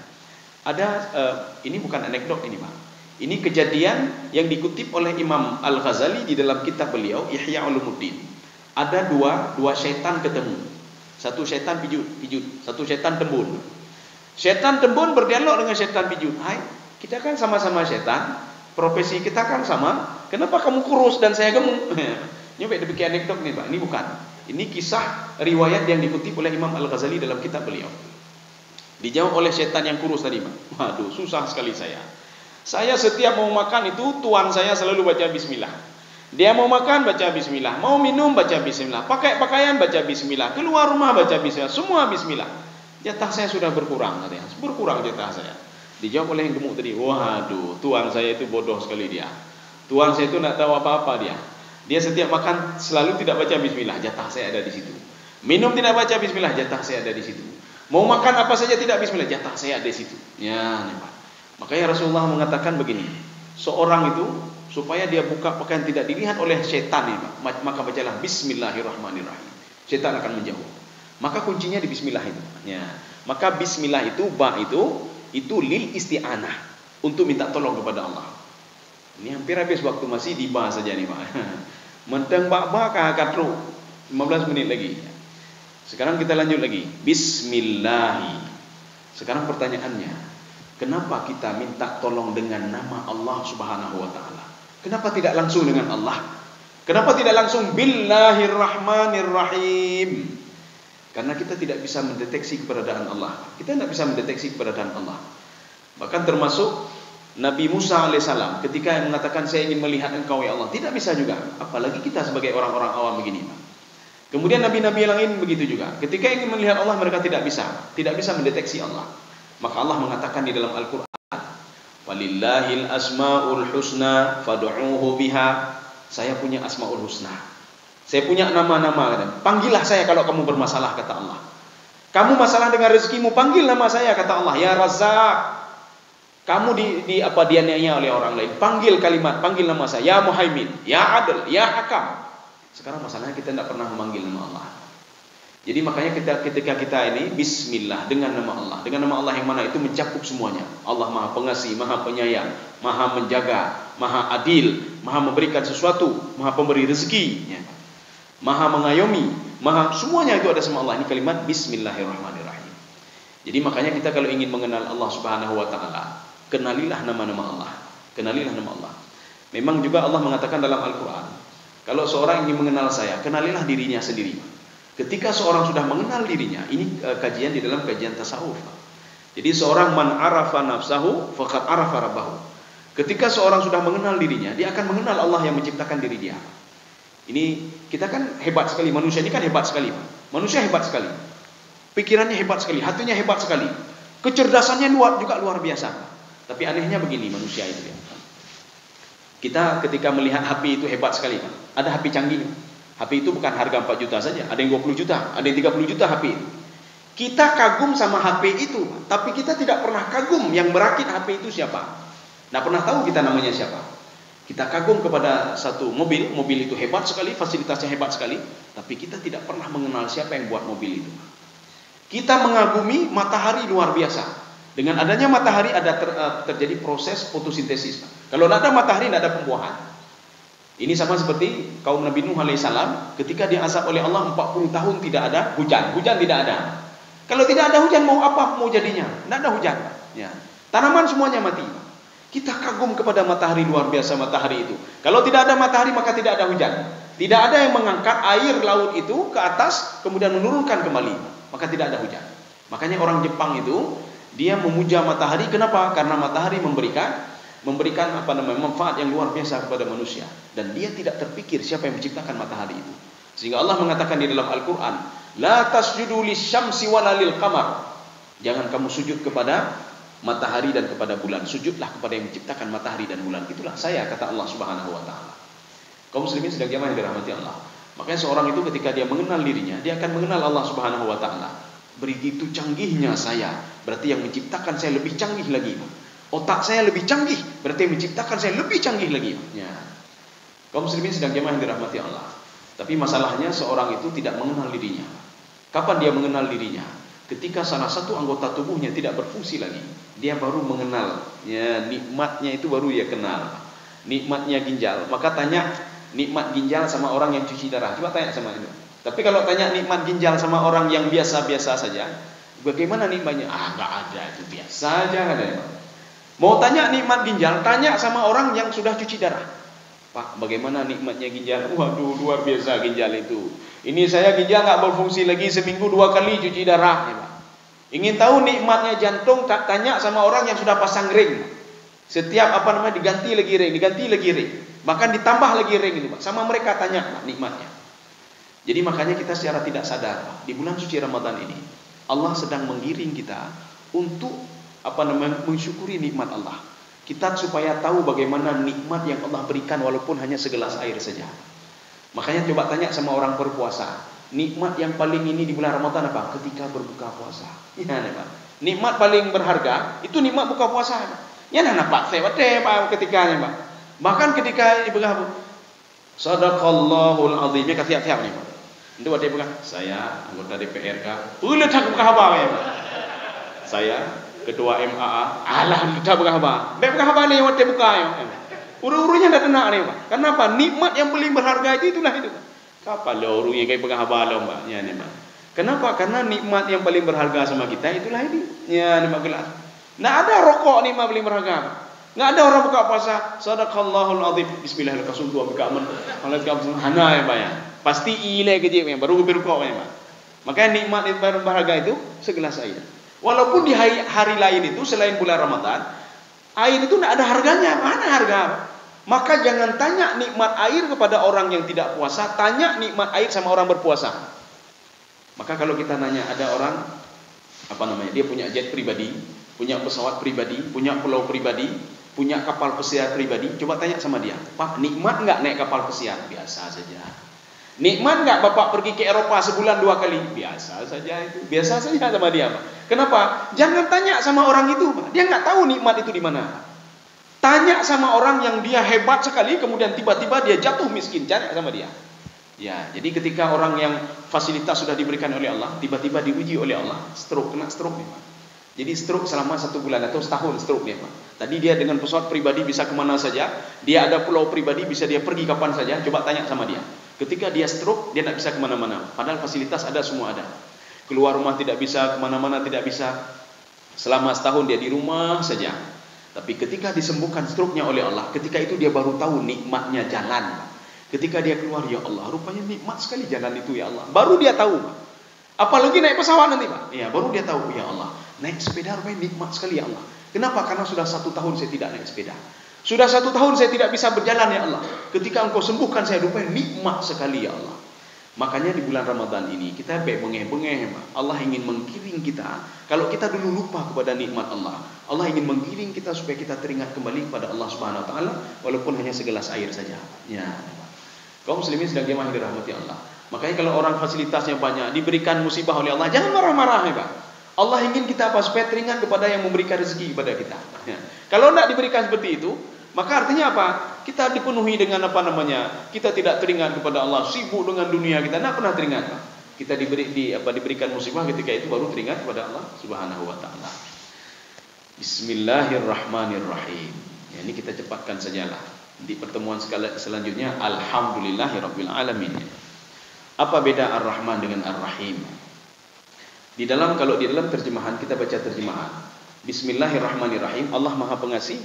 Ada ini bukan anekdot ini Pak. Ini kejadian yang dikutip oleh Imam Al-Ghazali di dalam kitab beliau Ihya Ulumuddin. Ada dua syaitan ketemu. Satu syaitan pijut, satu syaitan tembun. Syaitan tembun berdialog dengan syaitan pijut. Hai, kita kan sama-sama syaitan, profesi kita kan sama. Kenapa kamu kurus dan saya gemuk? Ini demikian anekdot nih Pak. Ini bukan. Ini kisah riwayat yang dikutip oleh Imam Al-Ghazali dalam kitab beliau. Dijawab oleh syaitan yang kurus tadi Pak. Waduh, susah sekali saya. Saya setiap mau makan itu tuan saya selalu baca bismillah. Dia mau makan baca bismillah, mau minum baca bismillah, pakai pakaian baca bismillah, keluar rumah baca bismillah, semua bismillah. Jatah saya sudah berkurang katanya. Berkurang jatah saya. Dijawab oleh yang gemuk tadi, waduh, tuan saya itu bodoh sekali dia. Tuan saya itu tidak tahu apa-apa dia. Dia setiap makan selalu tidak baca bismillah, jatah saya ada di situ. Minum tidak baca bismillah, jatah saya ada di situ. Mau makan apa saja tidak bismillah, jatah saya ada di situ. Ya, nih Pak. Makanya Rasulullah mengatakan begini, seorang itu supaya dia buka pakaian tidak dilihat oleh syaitan nih Pak, maka bacalah bismillahirrahmanirrahim. Syaitan akan menjauh. Maka kuncinya di bismillah itu. Ya. Maka bismillah itu ba itu lil isti'anah, untuk minta tolong kepada Allah. Ini hampir habis waktu, masih di ba saja nih Pak. Menteng ba kah katru 15 menit lagi. Sekarang kita lanjut lagi. Bismillah. Sekarang pertanyaannya, kenapa kita minta tolong dengan nama Allah Subhanahu wa taala? Kenapa tidak langsung dengan Allah? Kenapa tidak langsung Billahirrahmanirrahim? Karena kita tidak bisa mendeteksi keberadaan Allah. Kita tidak bisa mendeteksi keberadaan Allah. Bahkan termasuk Nabi Musa alaihissalam ketika yang mengatakan saya ingin melihat engkau ya Allah, tidak bisa juga. Apalagi kita sebagai orang-orang awam begini. Kemudian nabi-nabi yang lain begitu juga. Ketika ingin melihat Allah mereka tidak bisa mendeteksi Allah. Maka Allah mengatakan di dalam Al-Quran, walillahil asmaul husna fad'uuhu biha. Saya punya asmaul husna. Saya punya nama-nama. Panggillah saya kalau kamu bermasalah, kata Allah. Kamu masalah dengan rezekimu, panggil nama saya, kata Allah. Ya Razzaq. Kamu dianiaya oleh orang lain, panggil nama saya. Ya Muhaimin, Ya Adil, Ya Hakam. Sekarang masalahnya kita tidak pernah memanggil nama Allah. Jadi makanya ketika kita ini bismillah dengan nama Allah. Dengan nama Allah yang mana itu mencakup semuanya. Allah Maha Pengasih, Maha Penyayang, Maha Menjaga, Maha Adil, Maha memberikan sesuatu, Maha Pemberi rezeki, ya. Maha mengayomi, Maha, semuanya itu ada sama Allah. Ini kalimat bismillahirrahmanirrahim. Jadi makanya kita kalau ingin mengenal Allah Subhanahu wa taala, kenalilah nama-nama Allah. Kenalilah nama Allah. Memang juga Allah mengatakan dalam Al-Qur'an, Kalau seorang ingin mengenal saya, kenalilah dirinya sendiri. Ketika seorang sudah mengenal dirinya, ini kajian di dalam kajian tasawuf. Jadi seorang man arafa nafsahu faqad arafa rabbahu. Ketika seorang sudah mengenal dirinya, dia akan mengenal Allah yang menciptakan diri dia. Ini kita kan hebat sekali, manusia ini kan hebat sekali. Manusia hebat sekali. Pikirannya hebat sekali, hatinya hebat sekali. Kecerdasannya juga luar biasa. Tapi anehnya begini manusia itu ya. Kita ketika melihat HP itu hebat sekali, Pak. Ada HP canggih. HP itu bukan harga 4 juta saja, ada yang 20 juta, ada yang 30 juta HP itu. Kita kagum sama HP itu, tapi kita tidak pernah kagum yang merakit HP itu siapa. Tidak pernah tahu kita namanya siapa. Kita kagum kepada satu mobil itu hebat sekali, fasilitasnya hebat sekali, tapi kita tidak pernah mengenal siapa yang buat mobil itu. Kita mengagumi matahari luar biasa. Dengan adanya matahari ada terjadi proses fotosintesis. Kalau tidak ada matahari, tidak ada pembuahan. Ini sama seperti kaum Nabi Nuh alaihissalam ketika diazab oleh Allah 40 tahun tidak ada hujan. Hujan tidak ada. Kalau tidak ada hujan mau apa mau jadinya? Tidak ada hujan. Ya. Tanaman semuanya mati. Kita kagum kepada matahari luar biasa matahari itu. Kalau tidak ada matahari maka tidak ada hujan. Tidak ada yang mengangkat air laut itu ke atas kemudian menurunkan kembali. Maka tidak ada hujan. Makanya orang Jepang itu dia memuja matahari. Kenapa? Karena matahari memberikan manfaat yang luar biasa kepada manusia. Dan dia tidak terpikir siapa yang menciptakan matahari itu. Sehingga Allah mengatakan di dalam Al-Quran, La tasjudu lisyamsi wala lil qamar. Jangan kamu sujud kepada matahari dan kepada bulan. Sujudlah kepada yang menciptakan matahari dan bulan. Itulah saya, kata Allah Subhanahu wa ta'ala. Kaum muslimin sedang jamaah yang dirahmati Allah. Makanya seorang itu ketika dia mengenal dirinya, dia akan mengenal Allah Subhanahu wa ta'ala. Begitu canggihnya saya, berarti yang menciptakan saya lebih canggih lagi. Otak saya lebih canggih, berarti yang menciptakan saya lebih canggih lagi. Ya. Kaum muslimin sedang jamaah yang dirahmati Allah. Tapi masalahnya seorang itu tidak mengenal dirinya. Kapan dia mengenal dirinya? Ketika salah satu anggota tubuhnya tidak berfungsi lagi, dia baru mengenal. Ya, nikmatnya itu baru dia kenal. Nikmatnya ginjal. Maka tanya nikmat ginjal sama orang yang cuci darah. Coba tanya sama itu. Tapi kalau tanya nikmat ginjal sama orang yang biasa-biasa saja, bagaimana nikmatnya? Enggak ada, itu biasa aja kan. Mau tanya nikmat ginjal, tanya sama orang yang sudah cuci darah. Pak, bagaimana nikmatnya ginjal? Waduh, luar biasa ginjal itu. Ini saya ginjal nggak berfungsi lagi, seminggu 2 kali cuci darah. Ya, Pak. Ingin tahu nikmatnya jantung, tanya sama orang yang sudah pasang ring. Setiap diganti lagi ring. Bahkan ditambah lagi ring itu, Pak. Sama mereka tanya, Pak, nikmatnya. Jadi makanya kita secara tidak sadar, Pak, di bulan suci Ramadan ini, Allah sedang menggiring kita untuk mensyukuri nikmat Allah. Kita supaya tahu bagaimana nikmat yang Allah berikan walaupun hanya segelas air saja. Makanya coba tanya sama orang berpuasa, nikmat yang paling ini di bulan Ramadan apa? Ketika berbuka puasa. Ya, Pak. Nikmat paling berharga itu nikmat buka puasa. Ya, Pak, Pak ketikanya, Pak. Bahkan ketika ibadah Sadaqallahul azim, ya siap-siap nih, Pak. Itu waktu buka, saya anggota DPRK. Ulah tak buka apa ya, Pak. Saya ketua MAA, alhamdulillah buka apa? Buka apa nih waktu buka ya? Uru-urunya dah kena nih, Pak. Kenapa? Nikmat yang paling berharga itu itulah itu. Kapan lo urunya kayak buka apa lo, Pak? Ya nih, Pak. Kenapa? Karena nikmat yang paling berharga sama kita itulah ini. Ya nih, Pak gelas. Nah ada rokok nikmat paling berharga. Nggak ada orang buka puasa. Sadaqallahul azim. Bismillahirrahmanirrahim. Buka aman. Allah kamu hana ya, Pak ya. Pasti ile kejip ya, baru berkok ya, Pak. Makanya nikmat yang paling berharga itu segelas air. Walaupun di hari lain itu selain bulan Ramadan, air itu tidak ada harganya. Mana harga? Maka jangan tanya nikmat air kepada orang yang tidak puasa, tanya nikmat air sama orang berpuasa. Maka kalau kita nanya ada orang dia punya jet pribadi, punya pesawat pribadi, punya pulau pribadi, punya kapal pesiar pribadi, coba tanya sama dia, Pak, nikmat nggak naik kapal pesiar? Biasa saja. Nikmat nggak Bapak pergi ke Eropa sebulan 2 kali? Biasa saja itu. Biasa saja sama dia, Pak. Kenapa? Jangan tanya sama orang itu, Pak. Dia nggak tahu nikmat itu di mana. Tanya sama orang yang dia hebat sekali, kemudian tiba-tiba dia jatuh miskin. Cari sama dia. Ya, jadi ketika orang yang fasilitas sudah diberikan oleh Allah, tiba-tiba diuji oleh Allah, kena stroke nih, Pak. Jadi stroke selama 1 bulan atau setahun stroke nih, Pak. Tadi dia dengan pesawat pribadi bisa kemana saja, dia ada pulau pribadi bisa dia pergi kapan saja. Coba tanya sama dia. Ketika dia stroke, dia tidak bisa kemana-mana. Padahal fasilitas ada, semua ada. Keluar rumah tidak bisa, kemana-mana tidak bisa. Selama setahun dia di rumah saja. Tapi ketika disembuhkan stroke-nya oleh Allah, ketika itu dia baru tahu nikmatnya jalan. Ketika dia keluar, ya Allah, rupanya nikmat sekali jalan itu ya Allah. Baru dia tahu, Pak. Apalagi naik pesawat nanti, Pak. Ya, baru dia tahu, ya Allah, naik sepeda rupanya nikmat sekali ya Allah. Kenapa? Karena sudah 1 tahun saya tidak naik sepeda. Sudah 1 tahun saya tidak bisa berjalan ya Allah. Ketika Engkau sembuhkan saya, rupanya nikmat sekali ya Allah. Makanya di bulan Ramadan ini kita bengeh-bengeh, Allah ingin menggiring kita. Kalau kita dulu lupa kepada nikmat Allah, Allah ingin menggiring kita supaya kita teringat kembali kepada Allah Subhanahu Wa Taala, walaupun hanya segelas air saja. Ya, kaum muslimin sedang jemaah yang dirahmati Allah. Makanya kalau orang fasilitasnya banyak, diberikan musibah oleh Allah, jangan marah-marah ya Pak. Allah ingin kita apa? Supaya teringat kepada yang memberikan rezeki kepada kita. Ya. Kalau tidak diberikan seperti itu, maka artinya apa? Kita dipenuhi dengan apa namanya? Kita tidak teringat kepada Allah, sibuk dengan dunia kita, tidak pernah teringat. Pak. Kita diberikan musibah, ketika itu baru teringat kepada Allah Subhanahu Wa Taala. Bismillahirrahmanirrahim. Ya, ini kita cepatkan sajalah. Di pertemuan selanjutnya, alhamdulillahirabbil alamin. Apa beda Ar-Rahman dengan Ar-Rahim? Kalau di dalam terjemahan, kita baca terjemahan. Bismillahirrahmanirrahim. Allah Maha Pengasih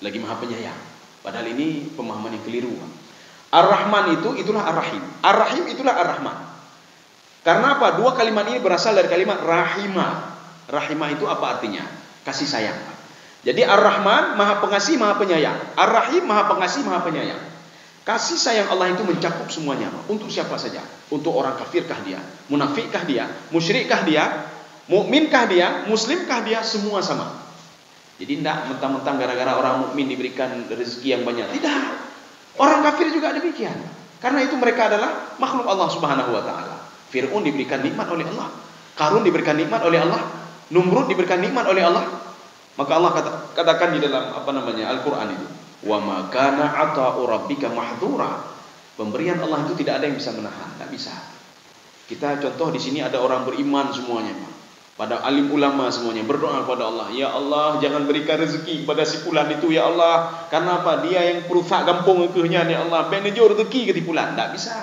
lagi Maha Penyayang. Padahal ini pemahaman yang keliru. Ar-Rahman itulah Ar-Rahim. Ar-Rahim itulah Ar-Rahman. Karena apa? Dua kalimat ini berasal dari kalimat rahimah. Rahimah itu apa artinya? Kasih sayang. Jadi Ar-Rahman Maha Pengasih, Maha Penyayang. Ar-Rahim Maha Pengasih, Maha Penyayang. Kasih sayang Allah itu mencakup semuanya. Untuk siapa saja? Untuk orang kafirkah dia? Munafikkah dia? Musyrikkah dia? Mukminkah dia? Muslimkah dia? Semua sama. Jadi tidak mentang-mentang gara-gara orang mukmin diberikan rezeki yang banyak. Tidak. Orang kafir juga demikian. Karena itu mereka adalah makhluk Allah Subhanahu Wa Taala. Fir'aun diberikan nikmat oleh Allah. Qarun diberikan nikmat oleh Allah. Numrud diberikan nikmat oleh Allah. Maka Allah katakan di dalam Al-Quran itu, wa ma kana ata'u rabbika mahdhura. Pemberian Allah itu tidak ada yang bisa menahan, tidak bisa. Kita contoh di sini ada orang beriman semuanya, pada alim ulama semuanya berdoa kepada Allah, ya Allah jangan berikan rezeki kepada si fulan itu ya Allah, karena apa? Dia yang perusak kampung ikutnya ya Allah, manajer rezeki ke fulan, tidak bisa.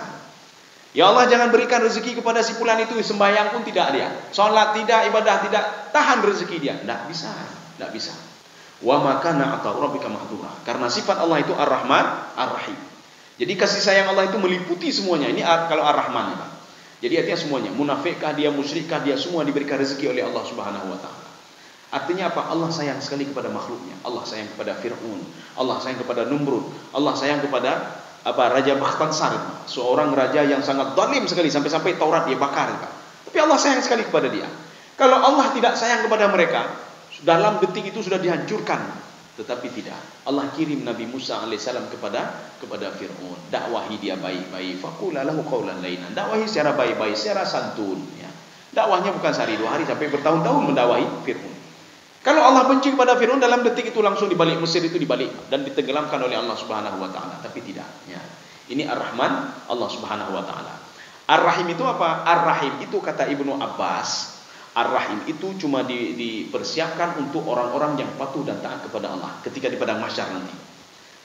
Ya Allah jangan berikan rezeki kepada si fulan itu, sembahyang pun tidak dia, salat tidak, ibadah tidak, tahan rezeki dia, tidak bisa, tidak bisa. Wa makana atau rabbika mahdura. Karena sifat Allah itu Ar-Rahman, Ar-Rahim. Jadi kasih sayang Allah itu meliputi semuanya. Ini kalau Ar-Rahman ya, Pak. Jadi artinya semuanya, munafikkah dia, musyrikkah dia, semua diberikan rezeki oleh Allah Subhanahu Wa Taala. Artinya apa? Allah sayang sekali kepada makhluknya. Allah sayang kepada Fir'aun, Allah sayang kepada Numrud, Allah sayang kepada Raja Bakhtansar, seorang raja yang sangat zalim sekali, sampai-sampai Taurat dia bakar, Pak. Tapi Allah sayang sekali kepada dia. Kalau Allah tidak sayang kepada mereka, dalam detik itu sudah dihancurkan. Tetapi tidak. Allah kirim Nabi Musa alaihissalam kepada Fir'aun. Dakwahi dia baik-baik. Faqula lahu qawlan lainan. Dakwahi secara baik-baik, secara santun. Ya. Dakwahnya bukan sehari 2 hari, sampai bertahun-tahun mendakwahi Fir'aun. Kalau Allah benci kepada Fir'aun, dalam detik itu langsung dibalik Mesir itu dibalik dan ditenggelamkan oleh Allah Subhanahu Wa Taala. Tapi tidak. Ya. Ini Ar-Rahman, Allah Subhanahu Wa Taala. Ar-Rahim itu apa? Ar-Rahim itu kata Ibnu Abbas. Ar-Rahim itu cuma dipersiapkan untuk orang-orang yang patuh dan taat kepada Allah ketika di padang mahsyar nanti.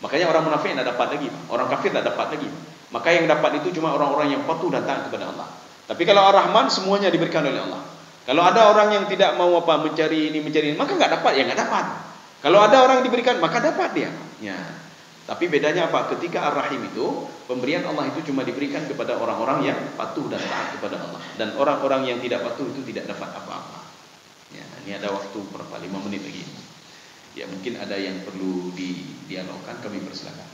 Makanya orang munafik tidak dapat lagi, orang kafir tidak dapat lagi. Maka yang dapat itu cuma orang-orang yang patuh dan taat kepada Allah. Tapi kalau Ar-Rahman semuanya diberikan oleh Allah. Kalau ada orang yang tidak mau mencari ini, maka nggak dapat, ya nggak dapat. Kalau ada orang yang diberikan, maka dapat dia. Ya. Tapi bedanya apa? Ketika Ar-Rahim itu, pemberian Allah itu cuma diberikan kepada orang-orang yang patuh dan taat kepada Allah. Dan orang-orang yang tidak patuh itu tidak dapat apa-apa. Ya, ini ada waktu berapa? 5 menit lagi. Ya, mungkin ada yang perlu didialogkan, kami persilakan.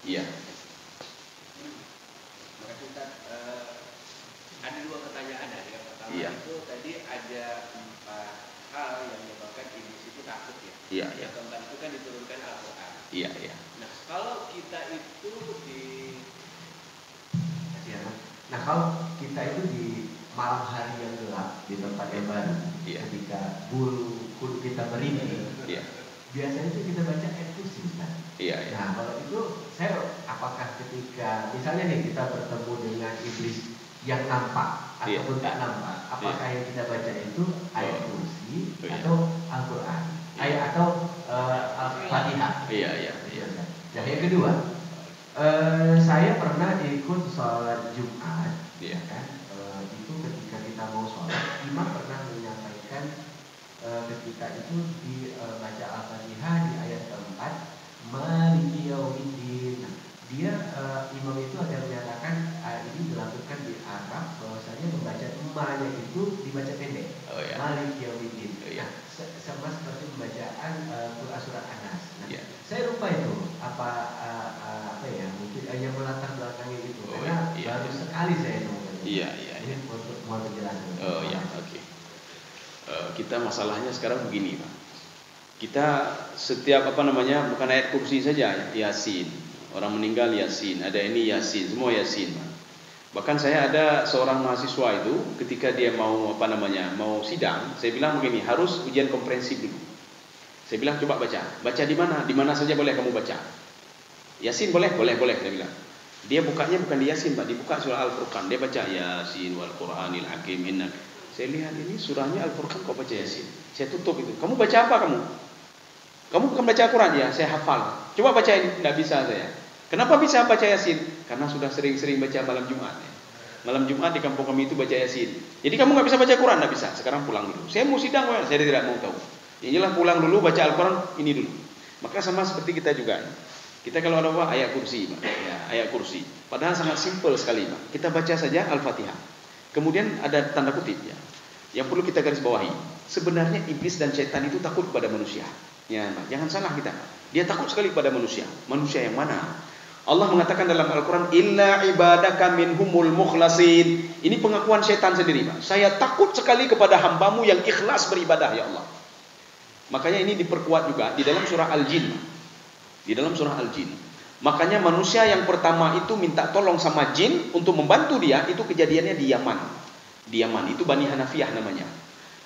Iya. Ada 2 pertanyaan dari yang pertama. Iya. Itu tadi ada 4 hal yang menyebabkan iblis itu takut ya. Iya, iya. Yang keempat itu kan diturunkan Al-Quran. Iya, iya. Nah, kalau kita itu kalau kita itu di malam hari yang gelap di tempat yang baru, Iya. ketika bulu kudu kita merinding, Iya. biasanya itu kita baca ayat kursi, Ustaz. Iya, iya. Nah, kalau itu saya apakah ketika misalnya nih kita bertemu dengan iblis yang nampak Iya. ataupun tak nampak, apakah yang kita baca itu ayat kursi Iya. atau Al-Quran, ayat atau Al-Fatihah? Iya, iya, iya. Nah, yang kedua, saya pernah ikut sholat Jumat, Iya. kan? Itu ketika kita mau sholat, imam pernah menyampaikan ketika itu dibaca Al-Fatihah di ayat manya itu dibaca pendek. Oh ya. Malik Yaumiddin. Oh, ya. Nah, sama seperti pembacaan Quran surat Anas. Nah, Ya. saya lupa itu apa ya, mungkin yang melatar belakangnya itu. Oh, Karena iya. baru sekali saya nonton. Iya, iya, Ini untuk mau menjelaskan. Oh ya, oke. Kita masalahnya sekarang begini, Pak. Kita setiap bukan ayat kursi saja, Yasin. Orang meninggal Yasin, ada ini Yasin, semua Yasin, Pak. Bahkan saya ada seorang mahasiswa itu ketika dia mau mau sidang, saya bilang begini, harus ujian komprehensif dulu. Saya bilang coba baca di mana? Di mana saja boleh kamu baca. Yasin boleh, saya bilang. Dia bukanya bukan di Yasin, Pak, dibuka surah Al-Furqan. Dia baca Yasin wal Qur'anil Hakim inna. Saya lihat ini surahnya Al-Furqan kok baca Yasin. Saya tutup itu. Kamu baca apa kamu? Kamu bukan baca Quran ya? Saya hafal. Coba baca ini, tidak bisa saya. Kenapa bisa baca Yasin? Karena sudah sering-sering baca malam Jumat. Malam Jumat di kampung kami itu baca Yasin. Jadi kamu nggak bisa baca Quran, nggak bisa. Sekarang pulang dulu. Saya mau sidang, saya tidak mau tahu. Inilah pulang dulu baca Al-Quran ini dulu. Maka sama seperti kita juga. Kita kalau ada apa ayat kursi, Pak. Ya, ayat kursi. Padahal sangat simpel sekali, Pak. Kita baca saja Al-Fatihah. Kemudian ada tanda kutip ya. Yang perlu kita garis bawahi. Sebenarnya iblis dan setan itu takut pada manusia. Ya, Pak. Jangan salah kita. Dia takut sekali pada manusia. Manusia yang mana? Allah mengatakan dalam Al-Quran, Illa ibadaka minhumul mukhlasin. Ini pengakuan setan sendiri, Pak. Saya takut sekali kepada hambamu yang ikhlas beribadah, ya Allah. Makanya ini diperkuat juga di dalam surah Al-Jin. Di dalam surah Al-Jin. Makanya manusia yang pertama itu minta tolong sama jin untuk membantu dia, itu kejadiannya di Yaman. Di Yaman, itu Bani Hanafiyah namanya.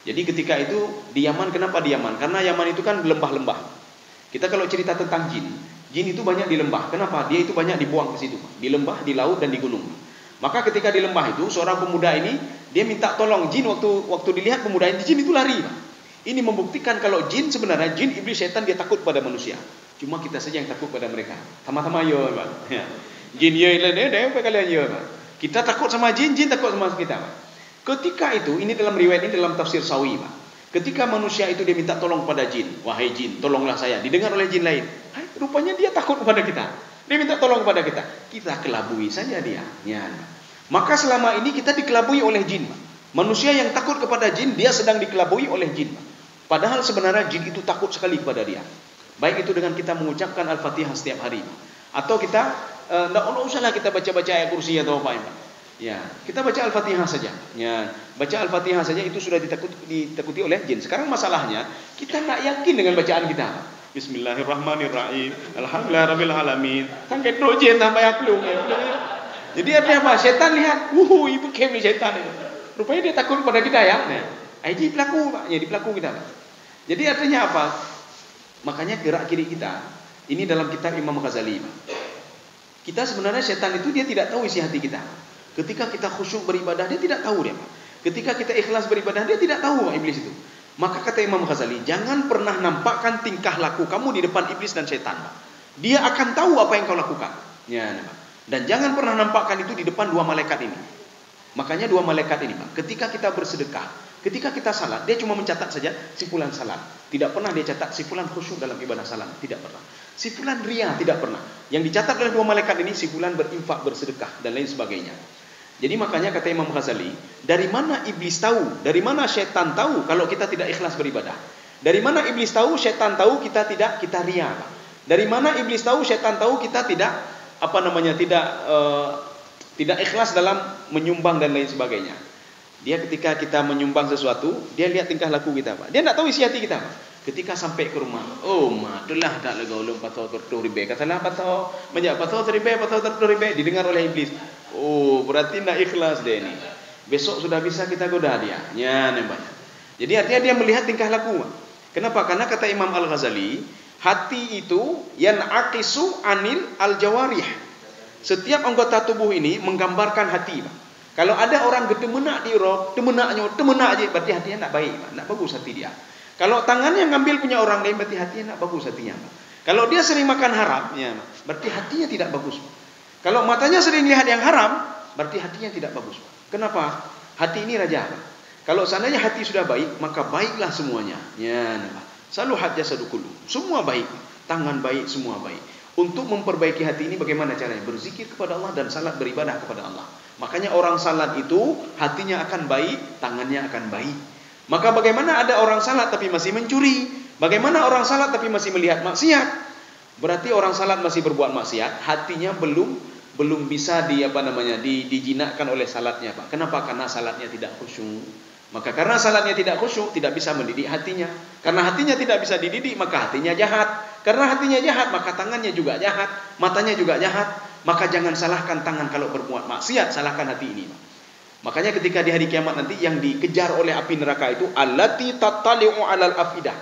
Jadi ketika itu di Yaman, kenapa di Yaman? Karena Yaman itu kan lembah-lembah. Kita kalau cerita tentang jin itu banyak di lembah. Kenapa? Dia itu banyak dibuang ke situ. Di lembah, di laut, dan di gunung. Maka ketika di lembah itu, seorang pemuda ini, dia minta tolong jin waktu dilihat pemuda ini, jin itu lari. Ini membuktikan kalau jin sebenarnya, jin, iblis, setan, dia takut pada manusia. Cuma kita saja yang takut pada mereka. Sama-sama ya, Pak. Ya. Jin ya, apa kalian ya, Pak. Kita takut sama jin takut sama kita, Pak. Ketika itu, ini dalam riwayat ini dalam tafsir Sawi, Pak. Ketika manusia itu dia minta tolong pada jin, wahai jin, tolonglah saya. Didengar oleh jin lain. Rupanya dia takut kepada kita. Dia minta tolong kepada kita. Kita kelabui saja dia. Ya. Maka selama ini kita dikelabui oleh jin, Pak. Manusia yang takut kepada jin, dia sedang dikelabui oleh jin, Pak. Padahal sebenarnya jin itu takut sekali kepada dia. Baik itu dengan kita mengucapkan Al-Fatihah setiap hari, atau kita tidak usahlah kita baca-baca ayat kursi atau apa, Pak. Ya, kita baca Al-Fatihah saja. Ya, baca Al-Fatihah saja itu sudah ditakuti oleh jin. Sekarang masalahnya kita tidak yakin dengan bacaan kita. Bismillahirrahmanirrahim. Alhamdulillahirabbil alamin. Sangket do jin tambah yang pelung. Jadi artinya apa? Setan lihat, ibu kemi setan itu. Rupanya dia takut pada kita ya. Nah, ini pelaku, Pak. Ya, di pelaku kita, Pak. Jadi artinya apa? Makanya gerak kiri kita ini dalam kitab Imam Ghazali, Pak. Kita sebenarnya setan itu dia tidak tahu isi hati kita. Ketika kita khusyuk beribadah dia tidak tahu dia, Pak. Ketika kita ikhlas beribadah dia tidak tahu, Pak, iblis itu. Maka kata Imam Ghazali, jangan pernah nampakkan tingkah laku kamu di depan iblis dan setan, Pak. Dia akan tahu apa yang kau lakukan. Ya, Pak. Dan jangan pernah nampakkan itu di depan dua malaikat ini. Makanya dua malaikat ini, Pak, ketika kita bersedekah, ketika kita salat, dia cuma mencatat saja sifulan salat. Tidak pernah dia catat sifulan khusyuk dalam ibadah salat, tidak pernah. Sifulan riya tidak pernah. Yang dicatat oleh dua malaikat ini sifulan berinfak, bersedekah dan lain sebagainya. Jadi makanya kata Imam Ghazali, dari mana iblis tahu, dari mana syaitan tahu kalau kita tidak ikhlas beribadah? Dari mana iblis tahu, syaitan tahu kita riya, Pak? Dari mana iblis tahu, syaitan tahu kita tidak tidak ikhlas dalam menyumbang dan lain sebagainya. Dia ketika kita menyumbang sesuatu, dia lihat tingkah laku kita, Pak. Dia tidak tahu isi hati kita, Pak. Ketika sampai ke rumah, itulah tak lega ulun patau tertuh ribe. Katalah patau tertuh ribe didengar oleh iblis. Berarti tidak ikhlas dia ini. Besok sudah bisa kita goda dia. Ya, nembaknya. Jadi artinya dia melihat tingkah laku, Pak. Kenapa? Karena kata Imam Al-Ghazali, hati itu yan'aqisu anil al-jawarih. Setiap anggota tubuh ini menggambarkan hati, Pak. Kalau ada orang gedemenak di roh, demenak aja, berarti hatinya tidak baik, Pak. Tidak bagus hati dia. Kalau tangannya ngambil punya orang lain, berarti hatinya tidak bagus hatinya, Pak. Kalau dia sering makan haram, ya, berarti hatinya tidak bagus, Pak. Kalau matanya sering lihat yang haram, berarti hatinya tidak bagus, Pak. Kenapa? Hati ini raja, Pak. Kalau seandainya hati sudah baik, maka baiklah semuanya. Ya, Pak. Selalu hati sadukulu. Semua baik, tangan baik, semua baik. Untuk memperbaiki hati ini bagaimana caranya? Berzikir kepada Allah dan salat beribadah kepada Allah. Makanya orang salat itu hatinya akan baik, tangannya akan baik. Maka bagaimana ada orang salat tapi masih mencuri? Bagaimana orang salat tapi masih melihat maksiat? Berarti orang salat masih berbuat maksiat, hatinya belum bisa dijinakkan oleh salatnya, Pak. Kenapa? Karena salatnya tidak khusyuk. Maka karena salatnya tidak khusyuk, tidak bisa mendidik hatinya. Karena hatinya tidak bisa dididik, maka hatinya jahat. Karena hatinya jahat, maka tangannya juga jahat, matanya juga jahat. Maka jangan salahkan tangan kalau berbuat maksiat, salahkan hati ini, Pak. Makanya ketika di hari kiamat nanti yang dikejar oleh api neraka itu allati tattali'u 'alal afidah.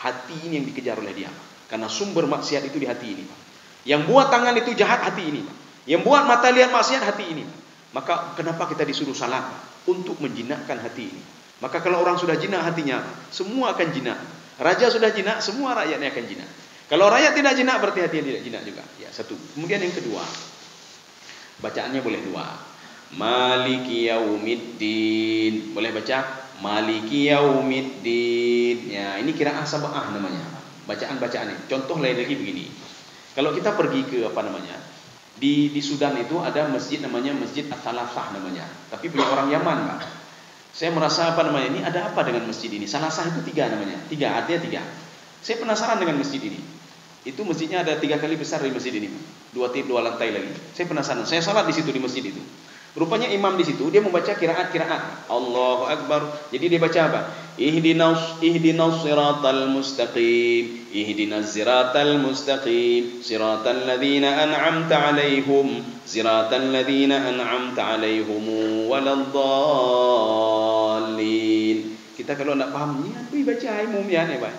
Hati ini yang dikejar oleh dia, Pak. Karena sumber maksiat itu di hati ini, Pak. Yang buat tangan itu jahat, hati ini, Pak. Yang buat mata lihat maksiat, hati ini, Pak. Maka kenapa kita disuruh salat, Pak? Untuk menjinakkan hati ini. Maka kalau orang sudah jinak hatinya, semua akan jinak. Raja sudah jinak, semua rakyatnya akan jinak. Kalau rakyat tidak jinak, berarti hatinya tidak jinak juga. Ya, satu. Kemudian yang kedua, bacaannya boleh dua. Maliki yaumiddin. Boleh baca Maliki yaumiddin. Ya, ini qiraah sab'ah namanya. Bacaan-bacaan ini. Contoh lain lagi begini. Kalau kita pergi ke di Sudan itu ada masjid namanya Masjid At-Talafah namanya. Tapi punya orang Yaman, Pak. Saya merasa ini ada apa dengan masjid ini? Salasah itu 3 namanya. 3, artinya 3. Saya penasaran dengan masjid ini. Itu masjidnya ada 3 kali besar di masjid ini, 2 lantai lagi. Saya penasaran. Saya salat di situ di masjid itu. Rupanya imam di situ dia membaca qiraat Allahu Akbar. Jadi dia baca apa? Ihdinas siratal mustaqim. Ihdinas siratal mustaqim. Siratal ladzina an'amta 'alaihim. Siratal ladzina an'amta 'alaihim waladdallin. Kita kalau enggak paham ni apa baca imam ya ni, Pak.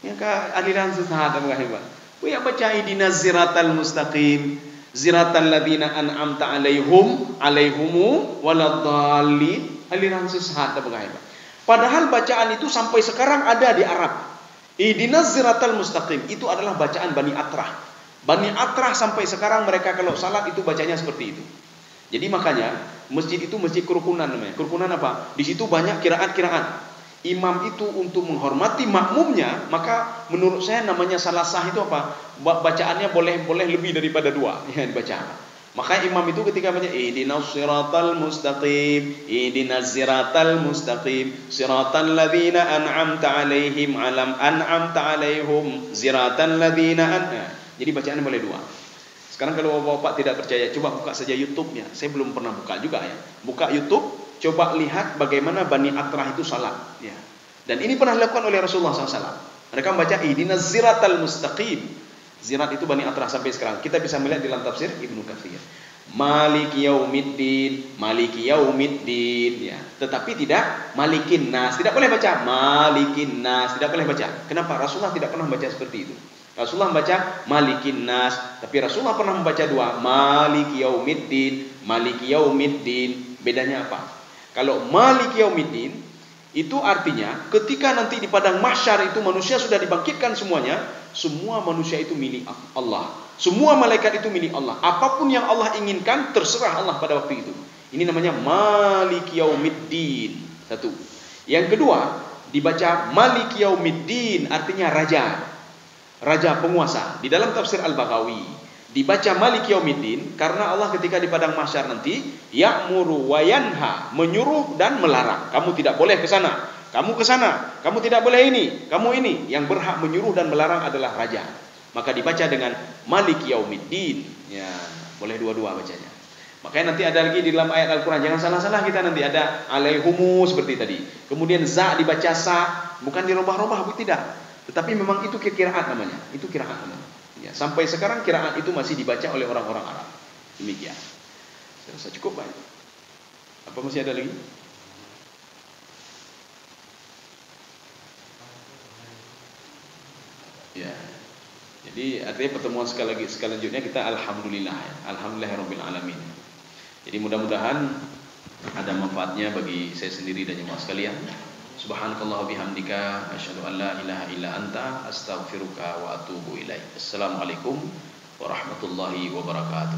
Yang aliran sesat apa Pak? Ya baca ihdinas siratal mustaqim. Ziratal ladzina an'amta 'alaihumu waladdallin. Aliran sesat apa enggak, Pak? Padahal bacaan itu sampai sekarang ada di Arab. Ihdinas siratal mustaqim itu adalah bacaan Bani Atrah. Bani Atrah sampai sekarang mereka kalau salat itu bacanya seperti itu. Jadi makanya masjid itu masjid kerukunan namanya. Kerukunan apa? Di situ banyak qiraat-qiraat. Imam itu untuk menghormati makmumnya, maka menurut saya namanya salasah itu apa? Bacaannya boleh lebih daripada 2 yang dibaca. Maka imam itu ketika baca ihdinas siratal mustaqim, ihdinas siratal mustaqim, siratal ladzina an'amta 'alaihim an'amta 'alaihum siratal ladzina Jadi bacaannya boleh 2. Sekarang kalau Bapak tidak percaya, coba buka saja YouTube-nya. Saya belum pernah buka juga ya. Buka YouTube, coba lihat bagaimana Bani Atrah itu salat. Ya. Dan ini pernah dilakukan oleh Rasulullah SAW. Mereka membaca ihdinas siratal mustaqim. Zirat itu Bani Atrah sampai sekarang. Kita bisa melihat di dalam tafsir Ibnu Katsir. Maliki yaumiddin, Maliki yaumiddin. Ya. Tetapi tidak Malikin Nas. Tidak boleh baca Malikin Nas. Tidak boleh baca. Kenapa? Rasulullah tidak pernah membaca seperti itu. Rasulullah membaca Malikin Nas. Tapi Rasulullah pernah membaca 2. Maliki yaumiddin, Maliki yaumiddin. Bedanya apa? Kalau Maliki yaumiddin itu artinya ketika nanti di padang mahsyar itu manusia sudah dibangkitkan semuanya, semua manusia itu milik Allah. Semua malaikat itu milik Allah. Apapun yang Allah inginkan terserah Allah pada waktu itu. Ini namanya Maliki yaumiddin. 1. Yang kedua, dibaca Maliki yaumiddin artinya raja. Raja penguasa. Di dalam tafsir Al-Baghawi dibaca Maliki yaumiddin karena Allah ketika di padang mahsyar nanti ya'muru wa yanha, menyuruh dan melarang. Kamu tidak boleh ke sana, kamu ke sana, kamu tidak boleh ini, kamu ini. Yang berhak menyuruh dan melarang adalah raja. Maka dibaca dengan Maliki yaumiddin. Ya, boleh dua-dua bacanya. Makanya nanti ada lagi di dalam ayat Al-Qur'an, jangan salah-salah kita nanti ada alaihumu seperti tadi. Kemudian za dibaca sa, bukan dirubah-rubah, tidak. Tetapi memang itu qiraat namanya. Itu qiraat namanya. Ya, sampai sekarang qiraat itu masih dibaca oleh orang-orang Arab. Demikian. Saya rasa cukup baik. Apa masih ada lagi? Ya. Jadi artinya pertemuan selanjutnya kita alhamdulillah ya. Alhamdulillahirabbil alamin. Jadi mudah-mudahan ada manfaatnya bagi saya sendiri dan jemaah sekalian. Subhanakallah bihamdika asyhadu an la ilaha illa anta astaghfiruka wa atubu ilaik. Assalamualaikum warahmatullahi wabarakatuh.